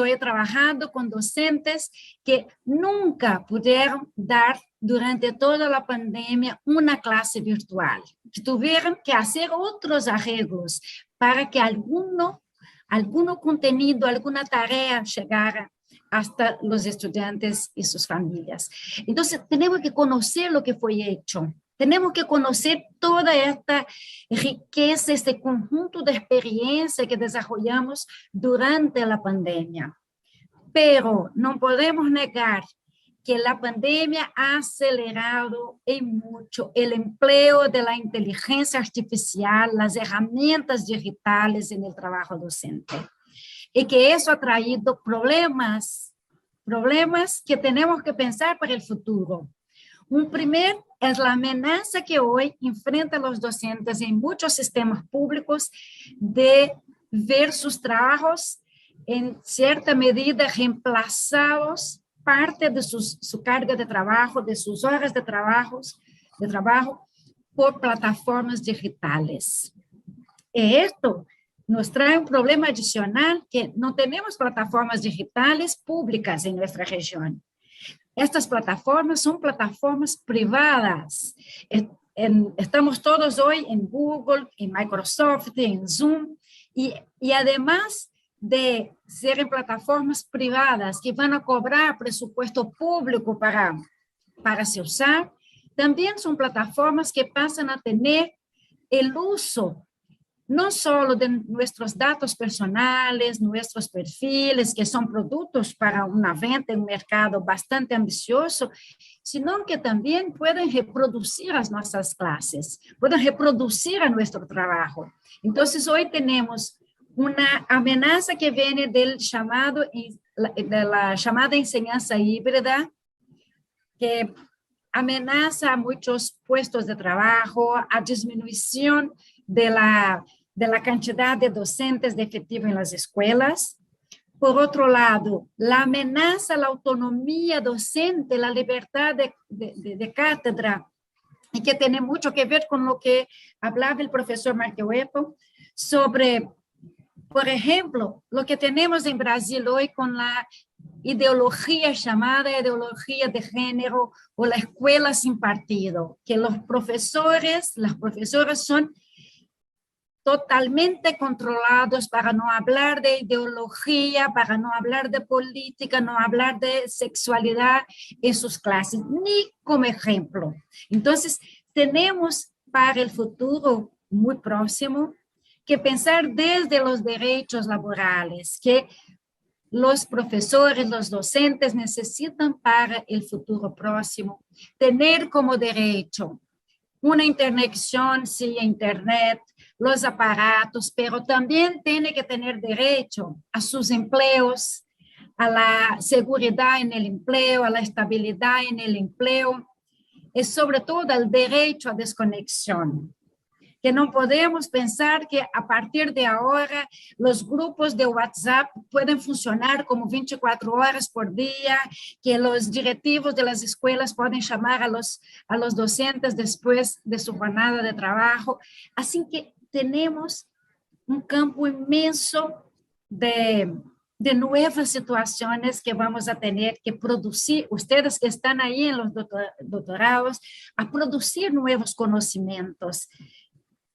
he trabajado con docentes que nunca pudieron dar durante toda la pandemia una clase virtual, que tuvieron que hacer otros arreglos para que alguno contenido, alguna tarea llegara hasta los estudiantes y sus familias. Entonces, tenemos que conocer lo que fue hecho. Tenemos que conocer toda esta riqueza, este conjunto de experiencia que desarrollamos durante la pandemia. Pero no podemos negar que la pandemia ha acelerado en mucho el empleo de la inteligencia artificial, las herramientas digitales en el trabajo docente. Y que eso ha traído problemas que tenemos que pensar para el futuro. Un primer es la amenaza que hoy enfrentan los docentes en muchos sistemas públicos de ver sus trabajos en cierta medida reemplazados, parte de su carga de trabajo, de sus horas de trabajo por plataformas digitales. Y esto nos trae un problema adicional que no tenemos plataformas digitales públicas en nuestra región. Estas plataformas son plataformas privadas. Estamos todos hoy en Google, en Microsoft, en Zoom, y además de ser plataformas privadas que van a cobrar presupuesto público para se usar, también son plataformas que pasan a tener el uso no solo de nuestros datos personales, nuestros perfiles, que son productos para una venta en un mercado bastante ambicioso, sino que también pueden reproducir as nossas clases, pueden reproducir a nuestro trabajo. Entonces, hoy tenemos una amenaza que viene del llamado, de la llamada enseñanza híbrida, que amenaza a muchos puestos de trabajo, a disminución de la cantidad de docentes de efectivo en las escuelas. Por otro lado, la amenaza a la autonomía docente, la libertad de cátedra, y que tiene mucho que ver con lo que hablaba el profesor Mark Whipple sobre, por ejemplo, lo que tenemos en Brasil hoy con la ideología llamada ideología de género o la escuela sin partido, que los profesores, las profesoras son totalmente controlados para no hablar de ideología, para no hablar de política, no hablar de sexualidad en sus clases, ni como ejemplo. Entonces, tenemos para el futuro muy próximo que pensar desde los derechos laborales, que los profesores, los docentes necesitan para el futuro próximo, tener como derecho una interconexión, sí, a Internet, los aparatos, pero también tiene que tener derecho a sus empleos, a la seguridad en el empleo, a la estabilidad en el empleo, y sobre todo al derecho a desconexión. Que no podemos pensar que a partir de ahora los grupos de WhatsApp pueden funcionar como 24 horas por día, que los directivos de las escuelas pueden llamar a los docentes después de su jornada de trabajo. Así que tenemos un campo inmenso de nuevas situaciones que vamos a tener que producir, ustedes que están ahí en los doctorados, a producir nuevos conocimientos,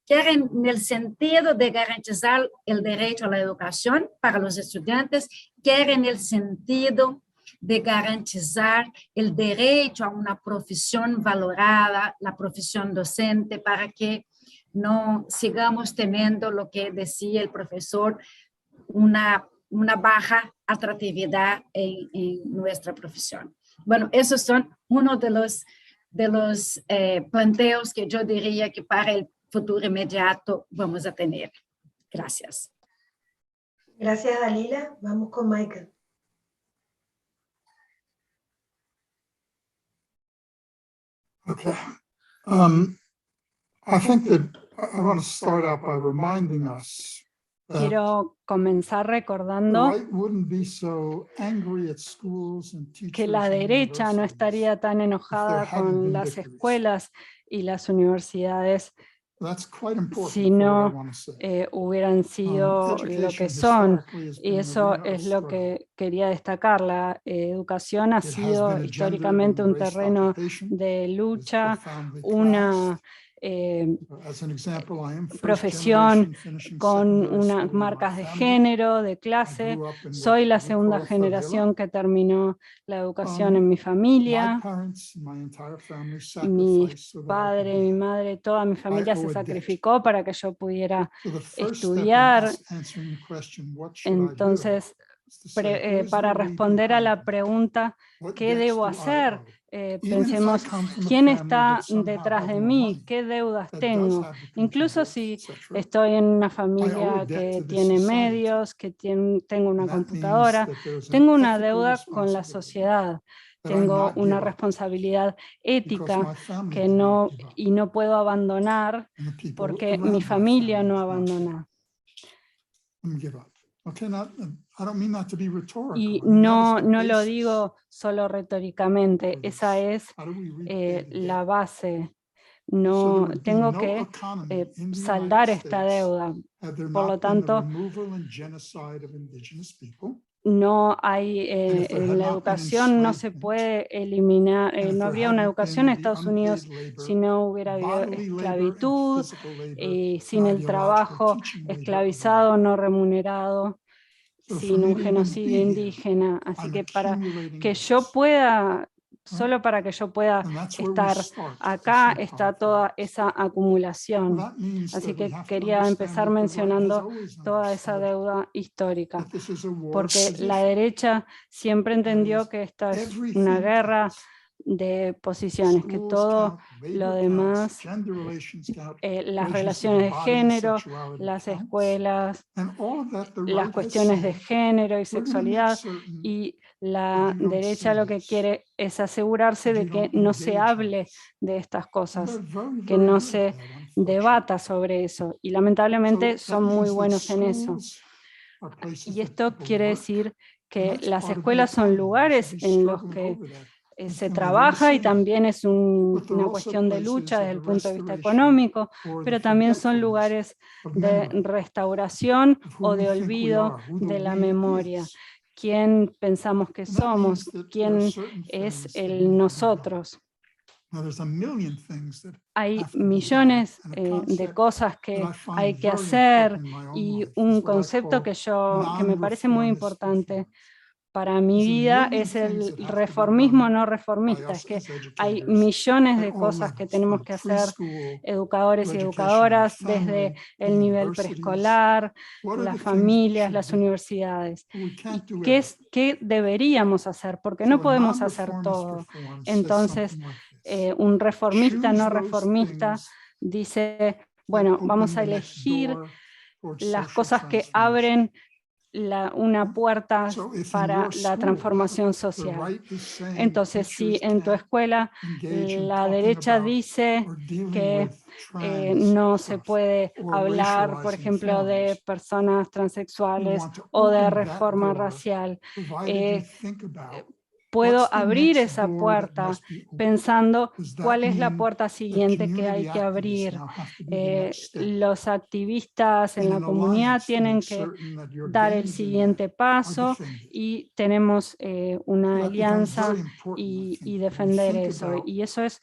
quer en el sentido de garantizar el derecho a la educación para los estudiantes, quer en el sentido de garantizar el derecho a una profesión valorada, la profesión docente, para que no sigamos teniendo lo que decía el profesor, una baja atractividad en nuestra profesión. Bueno, esos son uno de los planteos que yo diría que para el futuro inmediato vamos a tener. Gracias. Gracias, Dalila. Vamos con Michael. Okay. I think that I want to start out by reminding us Quiero comenzar recordando que la derecha no estaría tan enojada con las escuelas y las universidades si no hubieran sido lo que son, y eso es lo que quería destacar. La educación ha sido históricamente un terreno de lucha, una profesión con unas marcas de género, de clase. Soy la segunda generación que terminó la educación en mi familia. Mi padre, mi madre, toda mi familia se sacrificó para que yo pudiera estudiar. Entonces, para responder a la pregunta, ¿qué debo hacer? Pensemos, ¿quién está detrás de mí? ¿Qué deudas tengo? Incluso si estoy en una familia que tiene medios, que tengo una computadora, tengo una deuda con la sociedad. Tengo una responsabilidad ética y no puedo abandonar porque mi familia no abandona. Y no lo digo solo retóricamente, esa es la base. No tengo que saldar esta deuda. Por lo tanto, no hay en la educación, no se puede eliminar, no habría una educación en Estados Unidos si no hubiera habido esclavitud, sin el trabajo esclavizado, no remunerado, sin un genocidio indígena. Así que para que yo pueda, solo para que yo pueda estar acá, está toda esa acumulación. Así que quería empezar mencionando toda esa deuda histórica, porque la derecha siempre entendió que esta es una guerra de posiciones, que todo lo demás, las relaciones de género, las escuelas, las cuestiones de género y sexualidad, y la derecha lo que quiere es asegurarse de que no se hable de estas cosas, que no se debata sobre eso, y lamentablemente son muy buenos en eso. Y esto quiere decir que las escuelas son lugares en los que se trabaja y también es una cuestión de lucha desde el punto de vista económico, pero también son lugares de restauración o de olvido de la memoria. ¿Quién pensamos que somos? ¿Quién es el nosotros? Hay millones de cosas que hay que hacer, y un concepto que me parece muy importante para mi vida es el reformismo no reformista. Es que hay millones de cosas que tenemos que hacer, educadores y educadoras, desde el nivel preescolar, las familias, las universidades. ¿Y qué deberíamos hacer? Porque no podemos hacer todo. Entonces, un reformista no reformista dice, bueno, vamos a elegir las cosas que abren una puerta para la transformación social. Entonces, si en tu escuela la derecha dice que no se puede hablar, por ejemplo, de personas transexuales o de reforma racial, puedo abrir esa puerta pensando cuál es la puerta siguiente que hay que abrir. Los activistas en la comunidad tienen que dar el siguiente paso y tenemos una alianza y defender eso. Y eso es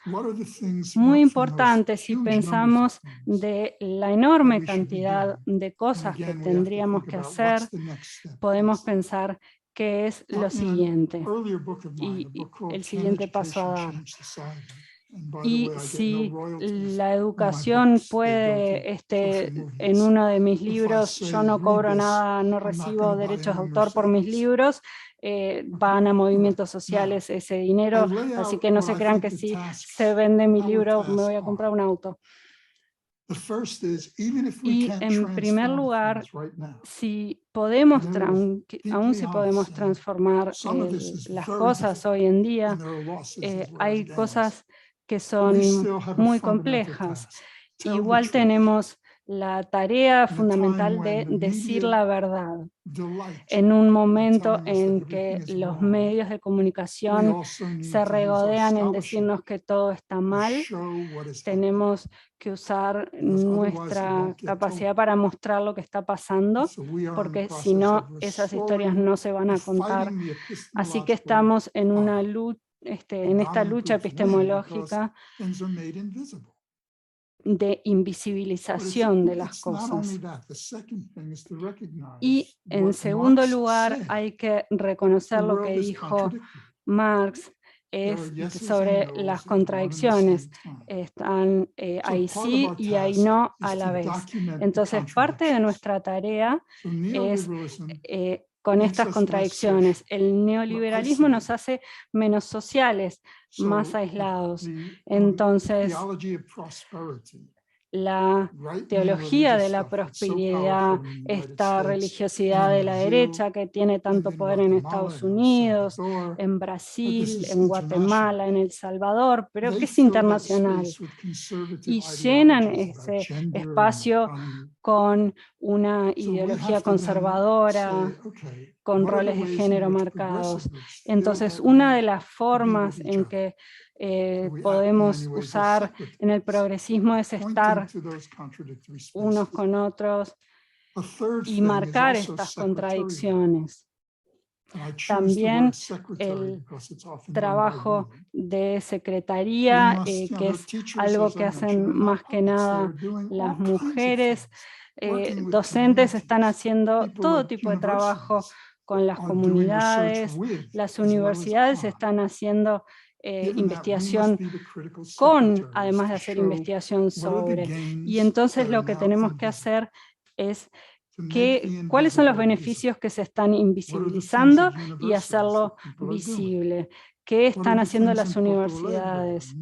muy importante si pensamos de la enorme cantidad de cosas que tendríamos que hacer. Podemos pensar que es lo siguiente y el siguiente paso a dar. Y si la educación puede, en uno de mis libros, yo no cobro nada, no recibo derechos de autor por mis libros, van a movimientos sociales ese dinero, así que no se crean que si se vende mi libro me voy a comprar un auto. Y en primer lugar, si podemos, aún si podemos transformar las cosas hoy en día, hay cosas que son muy complejas. Igual tenemos la tarea fundamental de decir la verdad. En un momento en que los medios de comunicación se regodean en decirnos que todo está mal, tenemos que usar nuestra capacidad para mostrar lo que está pasando, porque si no, esas historias no se van a contar. Así que estamos en una lucha, en esta lucha epistemológica de invisibilización de las cosas. Y en segundo lugar, hay que reconocer lo que dijo Marx sobre las contradicciones. Están ahí sí y ahí no a la vez. Entonces, parte de nuestra tarea es con estas contradicciones. El neoliberalismo nos hace menos sociales, más aislados. Entonces, la teología de la prosperidad, esta religiosidad de la derecha que tiene tanto poder en Estados Unidos, en Brasil, en Guatemala, en El Salvador, pero que es internacional. Y llenan ese espacio con una ideología conservadora, con roles de género marcados. Entonces, una de las formas en que podemos usar en el progresismo es estar unos con otros y marcar estas contradicciones. También el trabajo de secretaría, que es algo que hacen más que nada las mujeres, docentes están haciendo todo tipo de trabajo con las comunidades, las universidades están haciendo investigación con, además de hacer investigación sobre. Y entonces lo que tenemos que hacer es cuáles son los beneficios que se están invisibilizando y hacerlo visible. ¿Qué están haciendo las universidades?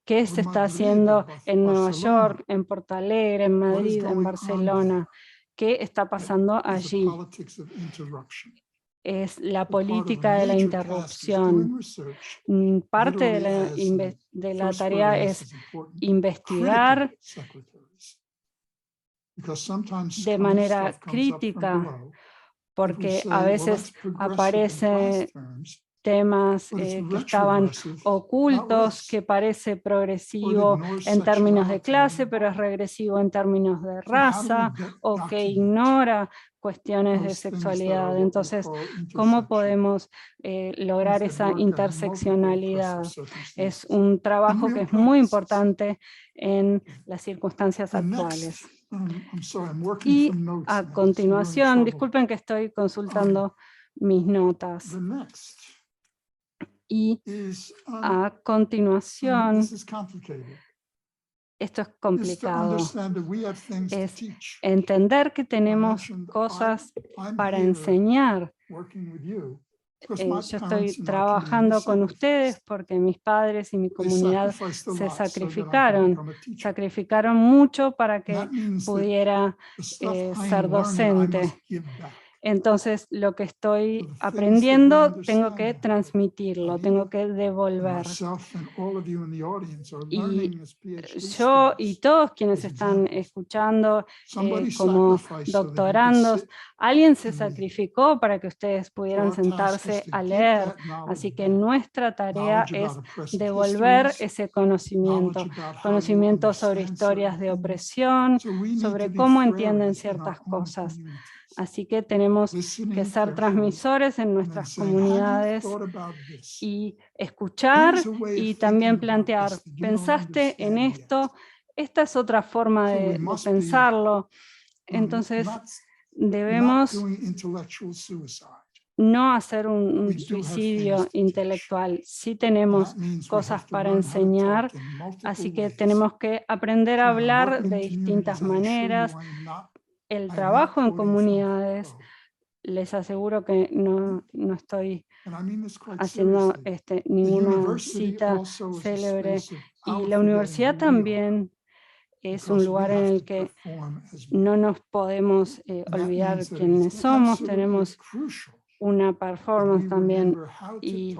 ¿Qué se está haciendo en Nueva York, en Porto Alegre, en Madrid, en Barcelona? ¿Qué está pasando allí? Es la política de la interrupción. Parte de la tarea es investigar de manera crítica, porque a veces aparecen temas que estaban ocultos, que parece progresivo en términos de clase, pero es regresivo en términos de raza, o que ignora cuestiones de sexualidad. Entonces, ¿cómo podemos lograr esa interseccionalidad? Es un trabajo que es muy importante en las circunstancias actuales. Y a continuación, disculpen que estoy consultando mis notas. Y a continuación, esto es complicado, es entender que tenemos cosas para enseñar. Yo estoy trabajando con ustedes porque mis padres y mi comunidad se sacrificaron mucho para que pudiera ser docente. Entonces, lo que estoy aprendiendo, tengo que transmitirlo, tengo que devolver. Y yo y todos quienes están escuchando como doctorandos, alguien se sacrificó para que ustedes pudieran sentarse a leer, así que nuestra tarea es devolver ese conocimiento sobre historias de opresión, sobre cómo entienden ciertas cosas. Así que tenemos que ser transmisores en nuestras comunidades y escuchar y también plantear, ¿pensaste en esto? Esta es otra forma de pensarlo. Entonces, debemos no hacer un suicidio intelectual. Sí tenemos cosas para enseñar, así que tenemos que aprender a hablar de distintas maneras. El trabajo en comunidades, les aseguro que no estoy haciendo ninguna cita célebre. Y la universidad también es un lugar en el que no nos podemos olvidar quiénes somos, tenemos una performance también. Y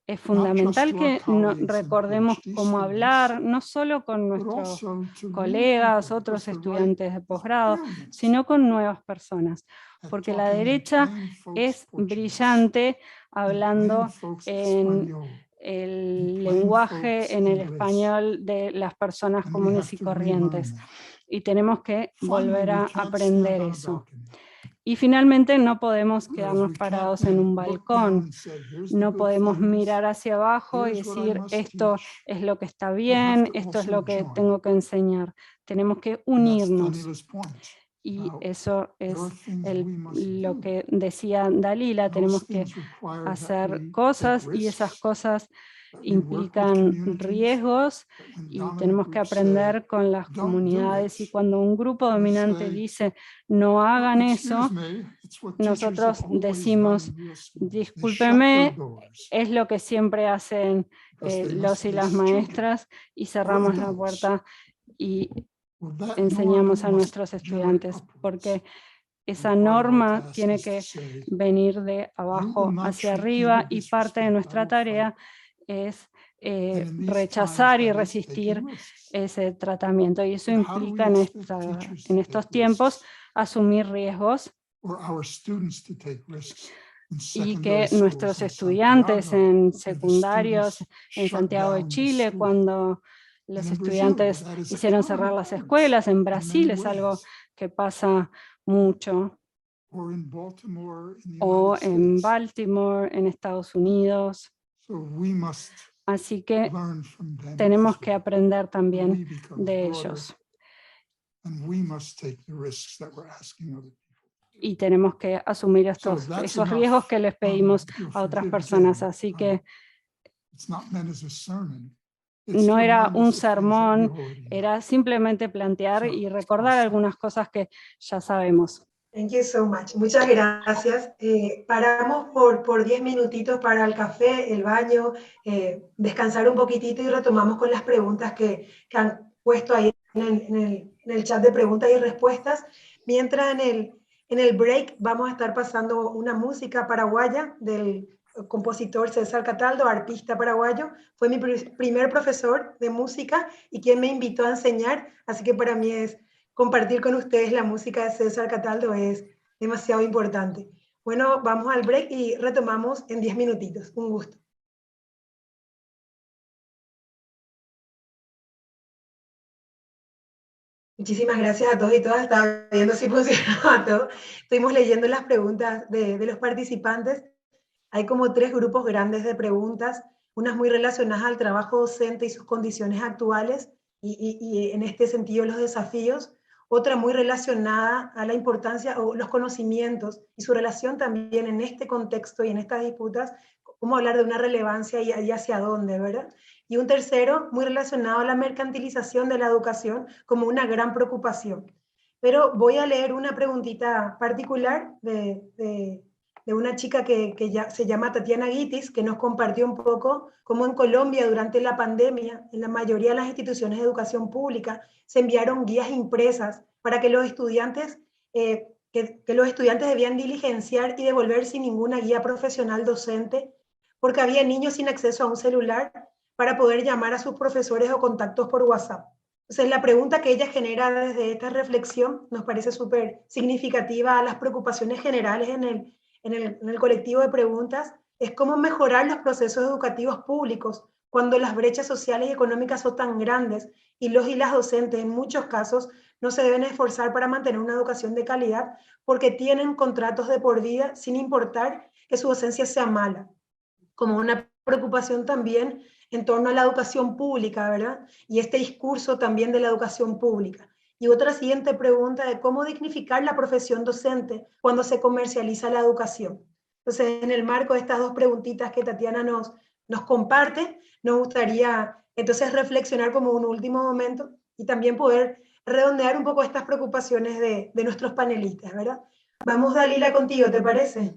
es fundamental que recordemos cómo hablar, no solo con nuestros colegas, otros estudiantes de posgrado, sino con nuevas personas, porque la derecha es brillante hablando en el lenguaje, en el español de las personas comunes y corrientes, y tenemos que volver a aprender eso. Y finalmente no podemos quedarnos parados en un balcón, no podemos mirar hacia abajo y decir esto es lo que está bien, esto es lo que tengo que enseñar. Tenemos que unirnos. Y eso es lo que decía Dalila, tenemos que hacer cosas y esas cosas implican riesgos y tenemos que aprender con las comunidades, y cuando un grupo dominante dice no hagan eso, nosotros decimos discúlpeme, es lo que siempre hacen los y las maestras, y cerramos la puerta y enseñamos a nuestros estudiantes, porque esa norma tiene que venir de abajo hacia arriba, y parte de nuestra tarea es rechazar y resistir ese tratamiento, y eso implica en estos tiempos asumir riesgos, y que nuestros estudiantes en secundarios en Santiago de Chile, cuando los estudiantes hicieron cerrar las escuelas, en Brasil es algo que pasa mucho, o en Baltimore, en Estados Unidos. Así que tenemos que aprender también de ellos. and we must take the risks that we're asking other people. Y tenemos que asumir esos riesgos que les pedimos a otras personas. Así que it's not meant as a sermon. no era un sermón, era simplemente plantear y recordar algunas cosas que ya sabemos. Thank you so much. Muchas gracias. Paramos por 10 minutitos para el café, el baño, descansar un poquitito y retomamos con las preguntas que han puesto ahí en el chat de preguntas y respuestas. Mientras en el break vamos a estar pasando una música paraguaya del compositor César Cataldo, arpista paraguayo. Fue mi primer profesor de música y quien me invitó a enseñar, así que para mí compartir con ustedes la música de César Cataldo es demasiado importante. Bueno, vamos al break y retomamos en 10 minutitos. Un gusto. Muchísimas gracias a todos y todas. Estaba viendo si funcionaba todo. Estuvimos leyendo las preguntas de los participantes. Hay como 3 grupos grandes de preguntas, unas muy relacionadas al trabajo docente y sus condiciones actuales, y en este sentido los desafíos. Otra muy relacionada a la importancia o los conocimientos y su relación también en este contexto y en estas disputas, cómo hablar de una relevancia y hacia dónde, ¿verdad? Y un tercero muy relacionado a la mercantilización de la educación como una gran preocupación. Pero voy a leer una preguntita particular de una chica que ya se llama Tatiana Guitis, que nos compartió un poco cómo en Colombia durante la pandemia, en la mayoría de las instituciones de educación pública, se enviaron guías impresas para que los estudiantes, debían diligenciar y devolver sin ninguna guía profesional docente, porque había niños sin acceso a un celular para poder llamar a sus profesores o contactos por WhatsApp. Entonces, la pregunta que ella genera desde esta reflexión nos parece súper significativa a las preocupaciones generales en el colectivo de preguntas, es cómo mejorar los procesos educativos públicos cuando las brechas sociales y económicas son tan grandes y los y las docentes en muchos casos no se deben esforzar para mantener una educación de calidad porque tienen contratos de por vida sin importar que su docencia sea mala. Como una preocupación también en torno a la educación pública, ¿verdad? Y este discurso también de la educación pública. Y otra siguiente pregunta de cómo dignificar la profesión docente cuando se comercializa la educación. Entonces, en el marco de estas 2 preguntitas que Tatiana nos comparte, nos gustaría entonces reflexionar como un último momento y también poder redondear un poco estas preocupaciones de nuestros panelistas, ¿verdad? Vamos, Dalila, contigo, ¿te parece?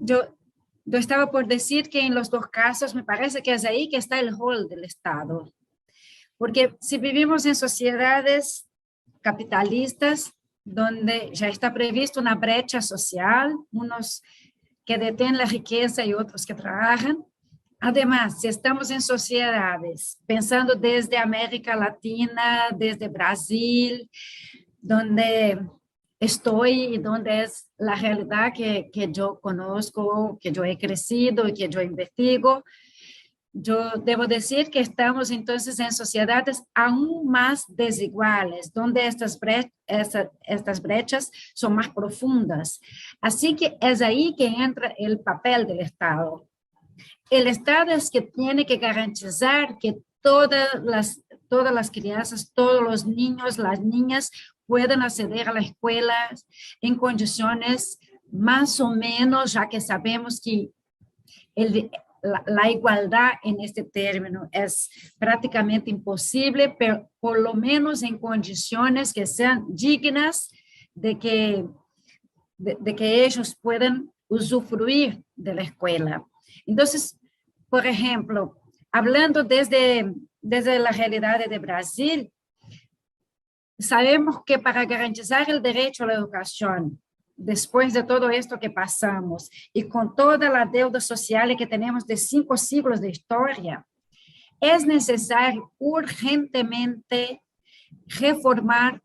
Yo estaba por decir que en los 2 casos me parece que es ahí que está el rol del Estado. Porque si vivimos en sociedades capitalistas, donde ya está previsto una brecha social, unos que detienen la riqueza y otros que trabajan. Además, si estamos en sociedades, pensando desde América Latina, desde Brasil, donde estoy y donde es la realidad que yo conozco, que yo he crecido y que yo investigo, yo debo decir que estamos entonces en sociedades aún más desiguales, donde estas brechas son más profundas. Así que es ahí que entra el papel del Estado. El Estado es que tiene que garantizar que todas las crianzas, todos los niños, las niñas puedan acceder a la escuela en condiciones más o menos, ya que sabemos que la igualdad en este término es prácticamente imposible, pero por lo menos en condiciones que sean dignas de que ellos puedan usufruir de la escuela. Entonces, por ejemplo, hablando desde la realidad de Brasil, sabemos que para garantizar el derecho a la educación, después de todo esto que pasamos y con toda la deuda social que tenemos de 5 siglos de historia, es necesario urgentemente reformar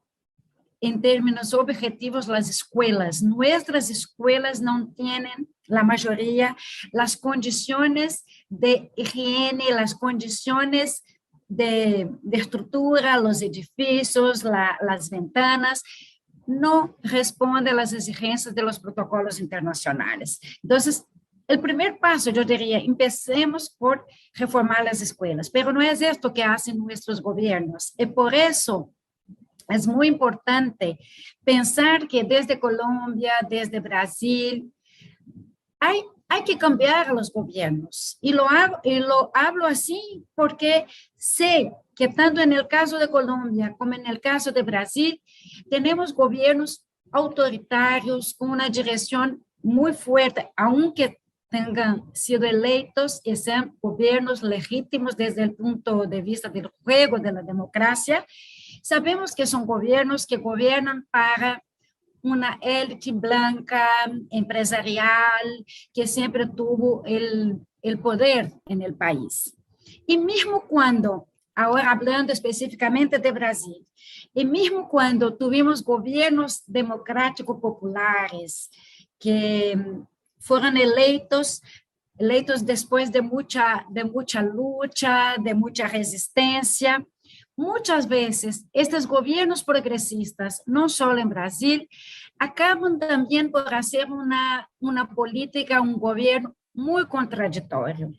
en términos objetivos las escuelas. Nuestras escuelas no tienen, la mayoría, las condiciones de higiene, las condiciones de estructura, los edificios, las ventanas, no responde a las exigencias de los protocolos internacionales. Entonces, el primer paso, yo diría, empecemos por reformar las escuelas, pero no es esto que hacen nuestros gobiernos. Y por eso es muy importante pensar que desde Colombia, desde Brasil, hay que cambiar a los gobiernos. Y lo hablo así porque sé que tanto en el caso de Colombia como en el caso de Brasil, tenemos gobiernos autoritarios con una dirección muy fuerte, aunque tengan sido electos y sean gobiernos legítimos desde el punto de vista del juego de la democracia. Sabemos que son gobiernos que gobiernan para una élite blanca, empresarial, que siempre tuvo el poder en el país. Y mismo cuando, ahora hablando específicamente de Brasil, y mismo cuando tuvimos gobiernos democráticos populares que fueron eleitos después de mucha lucha, de mucha resistencia, muchas veces estos gobiernos progresistas, no solo en Brasil, acaban también por hacer una política, un gobierno muy contradictorio.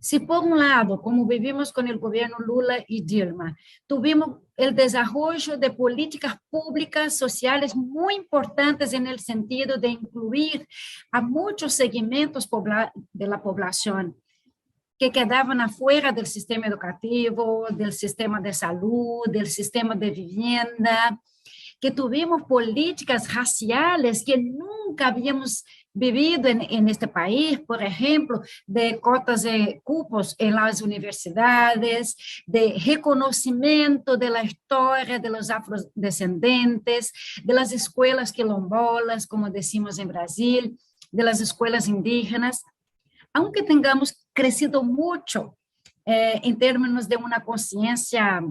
Si por un lado, como vivimos con el gobierno Lula y Dilma, tuvimos el desarrollo de políticas públicas sociales muy importantes en el sentido de incluir a muchos segmentos de la población que quedaban afuera del sistema educativo, del sistema de salud, del sistema de vivienda, que tuvimos políticas raciales que nunca habíamos vivido en este país, por ejemplo, de cotas de cupos en las universidades, de reconocimiento de la historia de los afrodescendentes, de las escuelas quilombolas, como decimos en Brasil, de las escuelas indígenas. Aunque tengamos crecido mucho en términos de una conciencia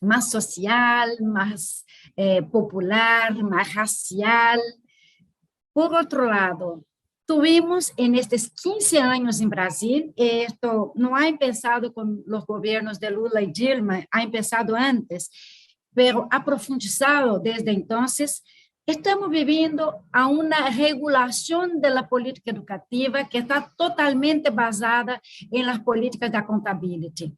más social, más popular, más racial. Por otro lado, tuvimos en estos 15 años en Brasil, esto no ha empezado con los gobiernos de Lula y Dilma, ha empezado antes, pero ha profundizado desde entonces. Estamos viviendo a una regulación de la política educativa que está totalmente basada en las políticas de accountability.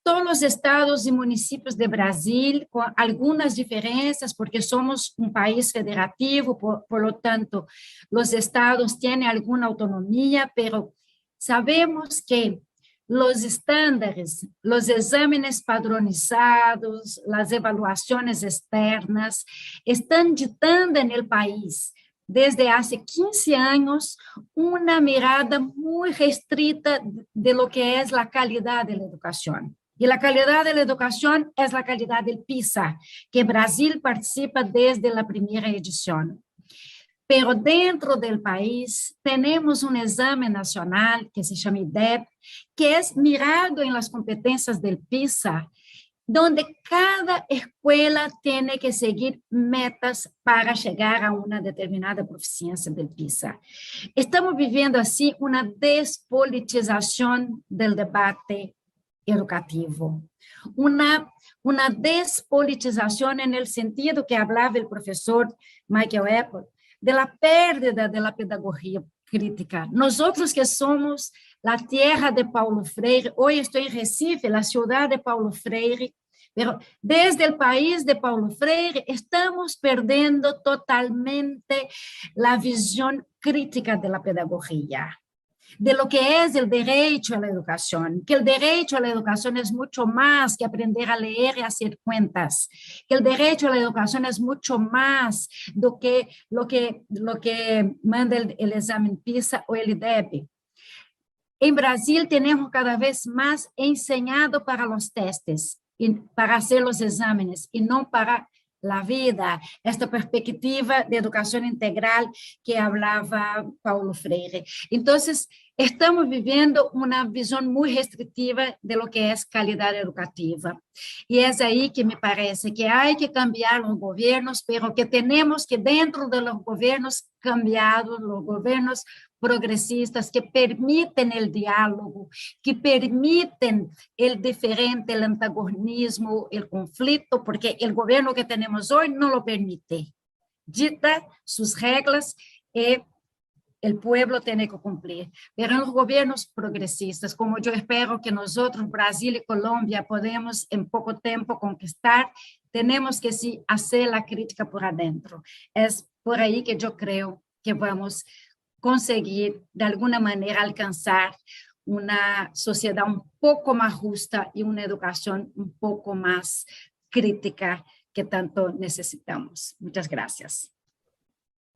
Todos los estados y municipios de Brasil, con algunas diferencias, porque somos un país federativo, por lo tanto, los estados tienen alguna autonomía, pero sabemos que los estándares, los exámenes padronizados, las evaluaciones externas, están dictando en el país, desde hace 15 años, una mirada muy restrita de lo que es la calidad de la educación. Y la calidad de la educación es la calidad del PISA, que Brasil participa desde la primera edición. Pero dentro del país tenemos un examen nacional que se llama IDEB, que es mirado en las competencias del PISA, donde cada escuela tiene que seguir metas para llegar a una determinada proficiencia del PISA. Estamos viviendo así una despolitización del debate educativo, una despolitización en el sentido que hablaba el profesor Michael Apple, de la pérdida de la pedagogía crítica. Nosotros que somos la tierra de Paulo Freire, hoy estoy en Recife, la ciudad de Paulo Freire, pero desde el país de Paulo Freire estamos perdiendo totalmente la visión crítica de la pedagogía, de lo que es el derecho a la educación, que el derecho a la educación es mucho más que aprender a leer y hacer cuentas, que el derecho a la educación es mucho más do que lo que manda el examen PISA o el IDEB. En Brasil tenemos cada vez más enseñado para los testes, y para hacer los exámenes, y no para la vida, esta perspectiva de educación integral que hablaba Paulo Freire. Entonces, estamos viviendo una visión muy restrictiva de lo que es calidad educativa. Y es ahí que me parece que hay que cambiar los gobiernos, pero que tenemos que dentro de los gobiernos cambiados, los gobiernos progresistas que permiten el diálogo, que permiten el diferente, el antagonismo, el conflicto, porque el gobierno que tenemos hoy no lo permite. Dicta sus reglas y el pueblo tiene que cumplir. Pero en los gobiernos progresistas, como yo espero que nosotros, Brasil y Colombia, podemos en poco tiempo conquistar, tenemos que sí hacer la crítica por adentro. Es por ahí que yo creo que vamos a conseguir de alguna manera alcanzar una sociedad un poco más justa y una educación un poco más crítica que tanto necesitamos. Muchas gracias.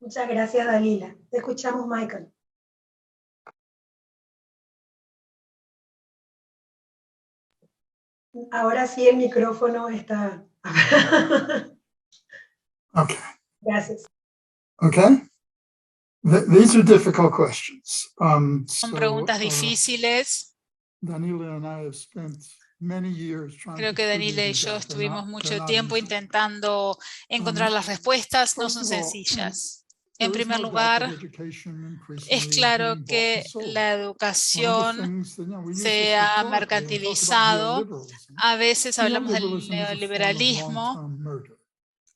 Muchas gracias, Dalila. Te escuchamos, Michael. Ahora sí el micrófono está... Okay. Gracias. Okay. These are difficult questions. Son preguntas difíciles. Danila and I have spent many years Creo que Danila y yo estuvimos mucho tiempo intentando encontrar las respuestas. No son sencillas. En primer lugar, es claro que la educación se ha mercantilizado. A veces hablamos del neoliberalismo,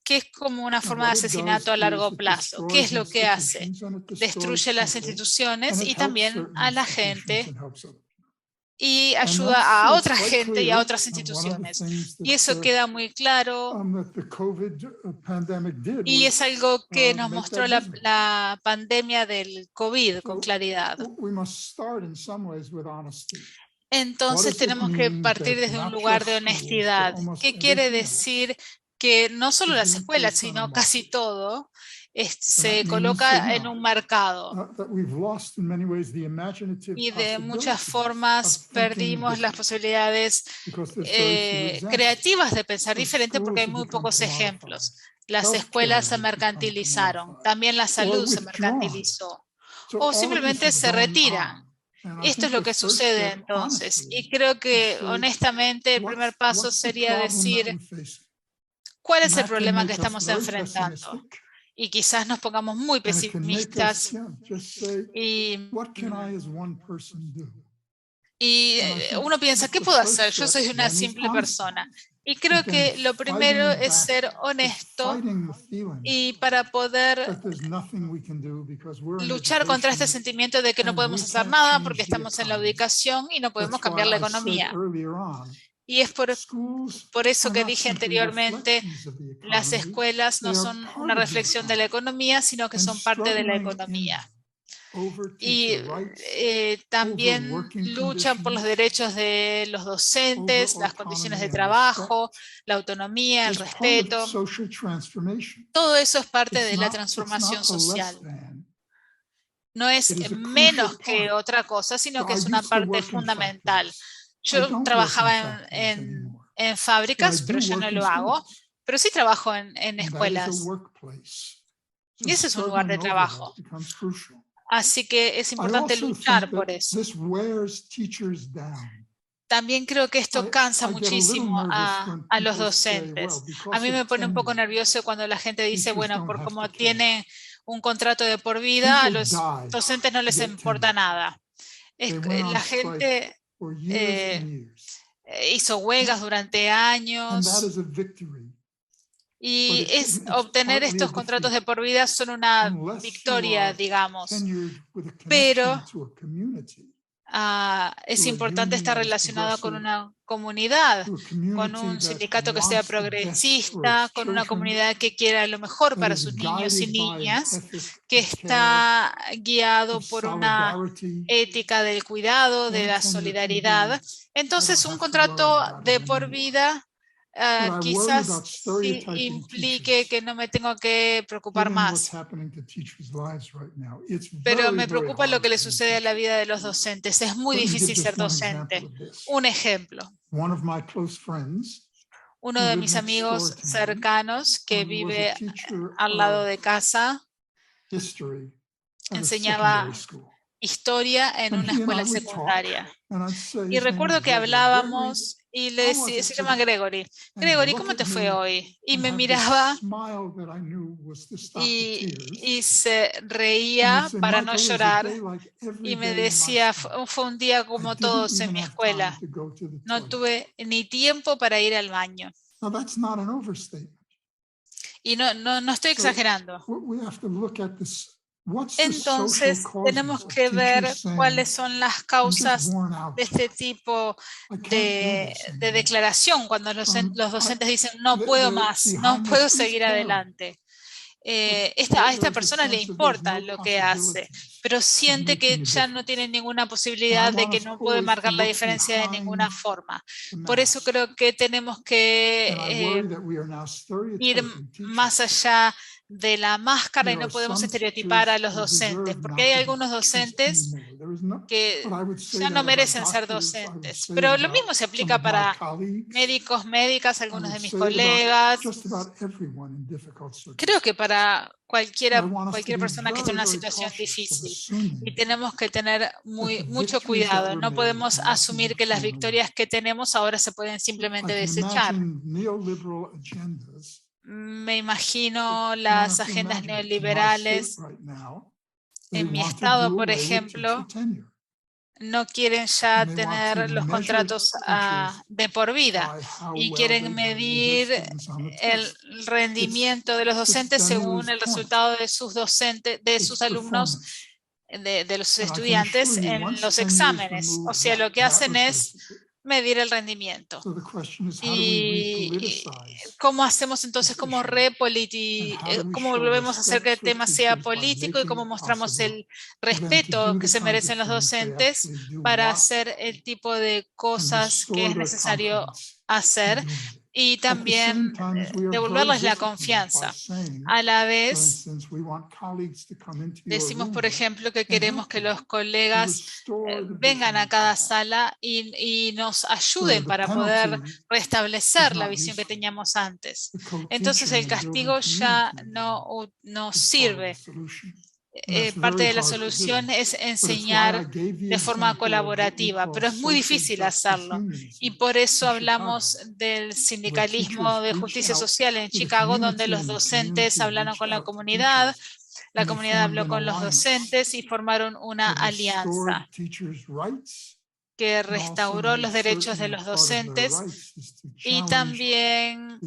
que es como una forma de asesinato a largo plazo. ¿Qué es lo que hace? Destruye las instituciones y también a la gente y ayuda a otra gente y a otras instituciones. Y eso queda muy claro y es algo que nos mostró la pandemia del COVID con claridad. Entonces tenemos que partir desde un lugar de honestidad. ¿Qué quiere decir? Que no solo las escuelas, sino casi todo, se coloca en un mercado. Y de muchas formas perdimos las posibilidades creativas de pensar diferente porque hay muy pocos ejemplos. Las escuelas se mercantilizaron, también la salud se mercantilizó, o simplemente se retiran. Esto es lo que sucede entonces. Y creo que honestamente el primer paso sería decir, ¿cuál es el problema que estamos enfrentando? Y quizás nos pongamos muy pesimistas y uno piensa, ¿qué puedo hacer? Yo soy una simple persona. Y creo que lo primero es ser honesto y para poder luchar contra este sentimiento de que no podemos hacer nada porque estamos en la ubicación y no podemos cambiar la economía. Y es por eso que dije anteriormente, las escuelas no son una reflexión de la economía, sino que son parte de la economía. Y también luchan por los derechos de los docentes, las condiciones de trabajo, la autonomía, el respeto. Todo eso es parte de la transformación social. No es menos que otra cosa, sino que es una parte fundamental. Yo trabajaba en fábricas, pero yo no lo hago. Pero sí trabajo en escuelas. Y ese es un lugar de trabajo. Así que es importante luchar por eso. También creo que esto cansa muchísimo a los docentes. A mí me pone un poco nervioso cuando la gente dice, bueno, por como tienen un contrato de por vida, a los docentes no les importa nada. La gente hizo huelgas durante años y obtener estos contratos de por vida son una victoria, digamos, pero es importante estar relacionado con una comunidad, con un sindicato que sea progresista, con una comunidad que quiera lo mejor para sus niños y niñas, que está guiado por una ética del cuidado, de la solidaridad. Entonces, un contrato de por vida quizás sí implique que no me tengo que preocupar más. Pero me preocupa lo que le sucede a la vida de los docentes. Es muy difícil ser docente. Un ejemplo. Uno de mis amigos cercanos que vive al lado de casa enseñaba historia en una escuela secundaria. Y recuerdo que hablábamos y le decía, se llama Gregory. Gregory, ¿cómo te fue hoy? Y me miraba y se reía para no llorar y me decía, fue un día como todos en mi escuela. No tuve ni tiempo para ir al baño. Y no estoy exagerando. Entonces, tenemos que ver cuáles son las causas de este tipo de declaración, cuando los docentes dicen, no puedo más, no puedo seguir adelante. A esta persona le importa lo que hace, pero siente que ya no tiene ninguna posibilidad de que no puede marcar la diferencia de ninguna forma. Por eso creo que tenemos que ir más allá de la máscara y no podemos estereotipar a los docentes, porque hay algunos docentes que ya no merecen ser docentes. Pero lo mismo se aplica para médicos, médicas, algunos de mis colegas. Creo que para cualquier persona que esté en una situación difícil. Y tenemos que tener mucho cuidado. No podemos asumir que las victorias que tenemos ahora se pueden simplemente desechar. Me imagino las agendas neoliberales. En mi estado, por ejemplo, no quieren ya tener los contratos de por vida y quieren medir el rendimiento de los docentes según el resultado de sus alumnos, de los estudiantes en los exámenes. O sea, lo que hacen es medir el rendimiento. ¿Y cómo hacemos entonces, cómo volvemos a hacer que el tema sea político y cómo mostramos el respeto que se merecen los docentes para hacer el tipo de cosas que es necesario hacer? Y también devolverles la confianza. A la vez, decimos, por ejemplo, que queremos que los colegas vengan a cada sala y nos ayuden para poder restablecer la visión que teníamos antes. Entonces el castigo ya no sirve. Parte de la solución es enseñar de forma colaborativa, pero es muy difícil hacerlo. Y por eso hablamos del sindicalismo de justicia social en Chicago, donde los docentes hablaron con la comunidad habló con los docentes y formaron una alianza que restauró los derechos de los docentes y también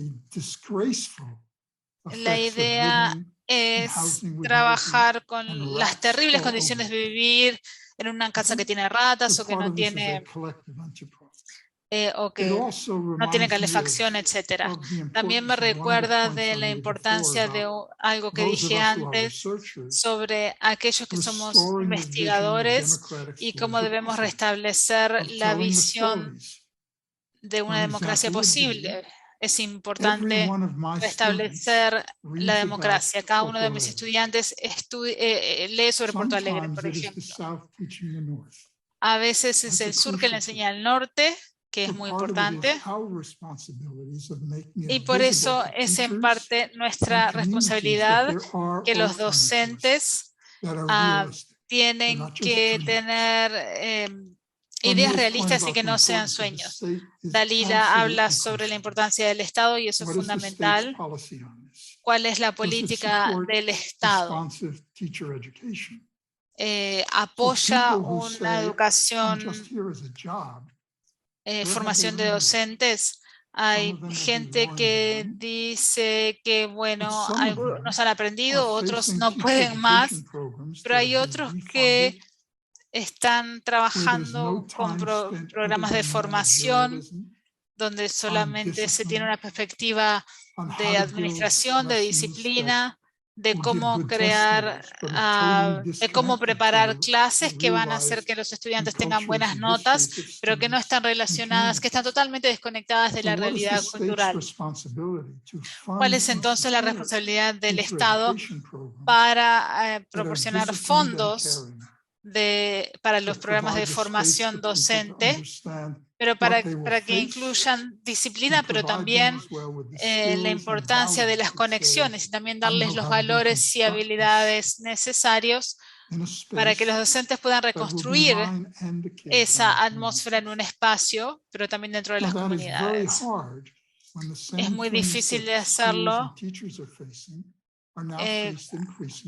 la idea es trabajar con las terribles condiciones de vivir en una casa que tiene ratas o que no tiene calefacción, etc. También me recuerda de la importancia de algo que dije antes sobre aquellos que somos investigadores y cómo debemos restablecer la visión de una democracia posible. Es importante restablecer la democracia. Cada uno de mis estudiantes lee sobre Porto Alegre, por ejemplo. A veces es el sur que le enseña al norte, que es muy importante. Y por eso es en parte nuestra responsabilidad que los docentes tienen que tener ideas realistas y que no sean sueños. Dalila habla sobre la importancia del Estado y eso es fundamental. ¿Cuál es la política del Estado? Apoya una educación, formación de docentes. Hay gente que dice que, bueno, algunos han aprendido, otros no pueden más, pero hay otros que están trabajando con programas de formación donde solamente se tiene una perspectiva de administración, de disciplina, de cómo de cómo preparar clases que van a hacer que los estudiantes tengan buenas notas, pero que no están relacionadas, que están totalmente desconectadas de la realidad cultural. ¿Cuál es entonces la responsabilidad del Estado para proporcionar fondos para los programas de formación docente, pero para que incluyan disciplina, pero también la importancia de las conexiones y también darles los valores y habilidades necesarios para que los docentes puedan reconstruir esa atmósfera en un espacio, pero también dentro de las comunidades. Es muy difícil de hacerlo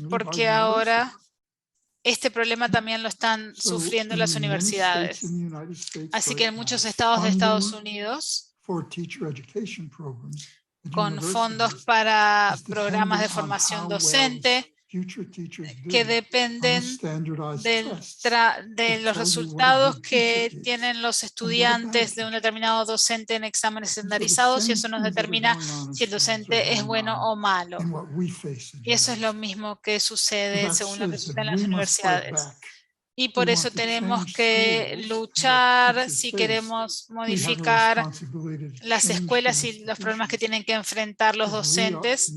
porque ahora este problema también lo están sufriendo las universidades. Así que en muchos estados de Estados Unidos, con fondos para programas de formación docente, que dependen de los resultados que tienen los estudiantes de un determinado docente en exámenes estandarizados, y eso nos determina si el docente es bueno o malo. Y eso es lo mismo que sucede según lo que sucede en las universidades. Y por eso tenemos que luchar si queremos modificar las escuelas y los problemas que tienen que enfrentar los docentes.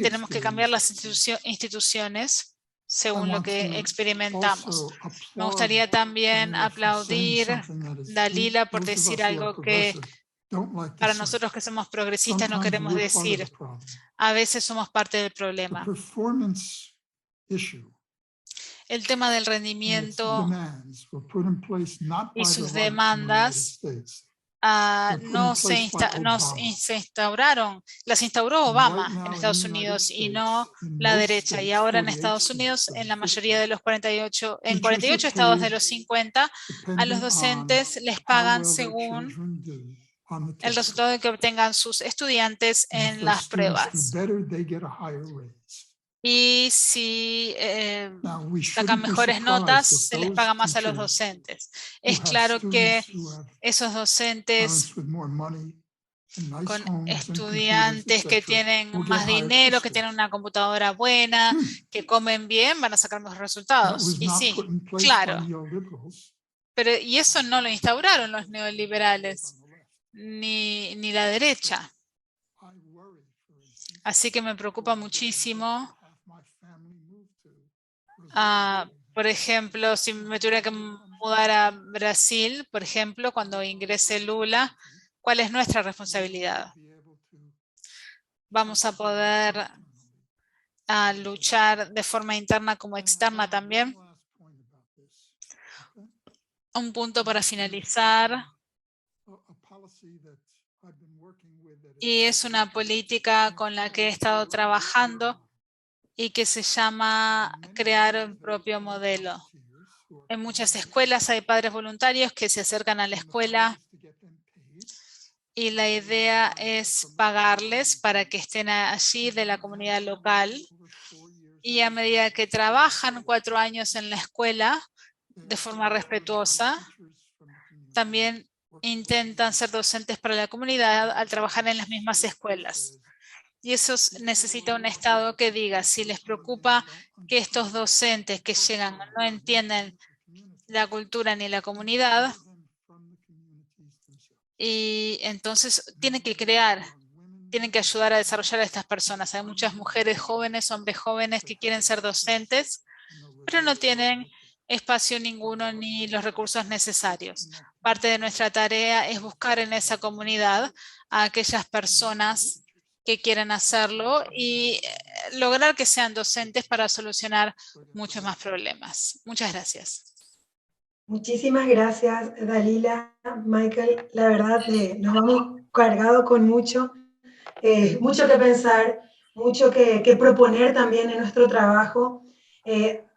Tenemos que cambiar las instituciones según lo que experimentamos. Me gustaría también aplaudir a Dalila por decir algo que para nosotros que somos progresistas no queremos decir. A veces somos parte del problema. El tema del rendimiento y sus demandas no se instauraron, las instauró Obama en Estados Unidos y no la derecha. Y ahora en Estados Unidos, en la mayoría de los 48 estados de los 50, a los docentes les pagan según el resultado que obtengan sus estudiantes en las pruebas. Y si sacan mejores notas, se les paga más a los docentes. Es claro que esos docentes con estudiantes que tienen más dinero, que tienen una computadora buena, que comen bien, van a sacar mejores resultados. Y sí, claro. Pero, y eso no lo instauraron los neoliberales, ni la derecha. Así que me preocupa muchísimo. Por ejemplo, si me tuviera que mudar a Brasil, por ejemplo, cuando ingrese Lula, ¿cuál es nuestra responsabilidad? Vamos a poder luchar de forma interna como externa también. Un punto para finalizar. Y es una política con la que he estado trabajando y que se llama crear un propio modelo. En muchas escuelas hay padres voluntarios que se acercan a la escuela y la idea es pagarles para que estén allí de la comunidad local, y a medida que trabajan 4 años en la escuela de forma respetuosa, también intentan ser docentes para la comunidad al trabajar en las mismas escuelas. Y eso necesita un Estado que diga, si les preocupa que estos docentes que llegan no entienden la cultura ni la comunidad, y entonces tienen que tienen que ayudar a desarrollar a estas personas. Hay muchas mujeres jóvenes, hombres jóvenes que quieren ser docentes, pero no tienen espacio ninguno ni los recursos necesarios. Parte de nuestra tarea es buscar en esa comunidad a aquellas personas que quieren hacerlo y lograr que sean docentes para solucionar muchos más problemas. Muchas gracias. Muchísimas gracias, Dalila, Michael. La verdad, nos vamos cargados con mucho que pensar, mucho que proponer también en nuestro trabajo.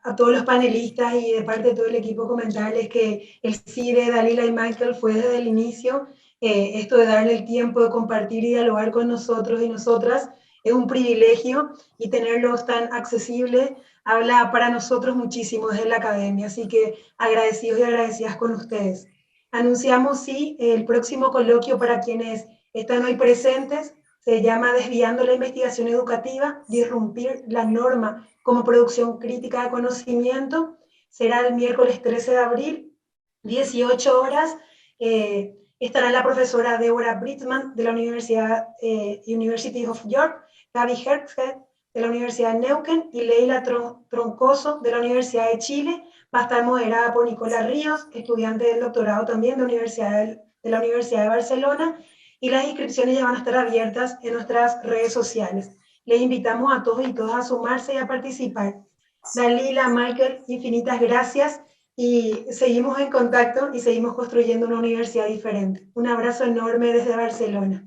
A todos los panelistas y de parte de todo el equipo comentarles que el sí de Dalila y Michael fue desde el inicio. Esto de darle el tiempo de compartir y dialogar con nosotros y nosotras es un privilegio, y tenerlos tan accesibles habla para nosotros muchísimo desde la academia, así que agradecidos y agradecidas con ustedes. Anunciamos, sí, el próximo coloquio para quienes están hoy presentes, se llama Desviando la investigación educativa, disrumpir la norma como producción crítica de conocimiento. Será el miércoles 13 de abril, 18 horas. Estará la profesora Deborah Brittman de la University of York, Gaby Hertzhead de la Universidad de Neuquén y Leila Troncoso de la Universidad de Chile. Va a estar moderada por Nicola Ríos, estudiante del doctorado también de la Universidad de Barcelona, y las inscripciones ya van a estar abiertas en nuestras redes sociales. Les invitamos a todos y todas a sumarse y a participar. Dalila, Michael, infinitas gracias. Y seguimos en contacto y seguimos construyendo una universidad diferente. Un abrazo enorme desde Barcelona.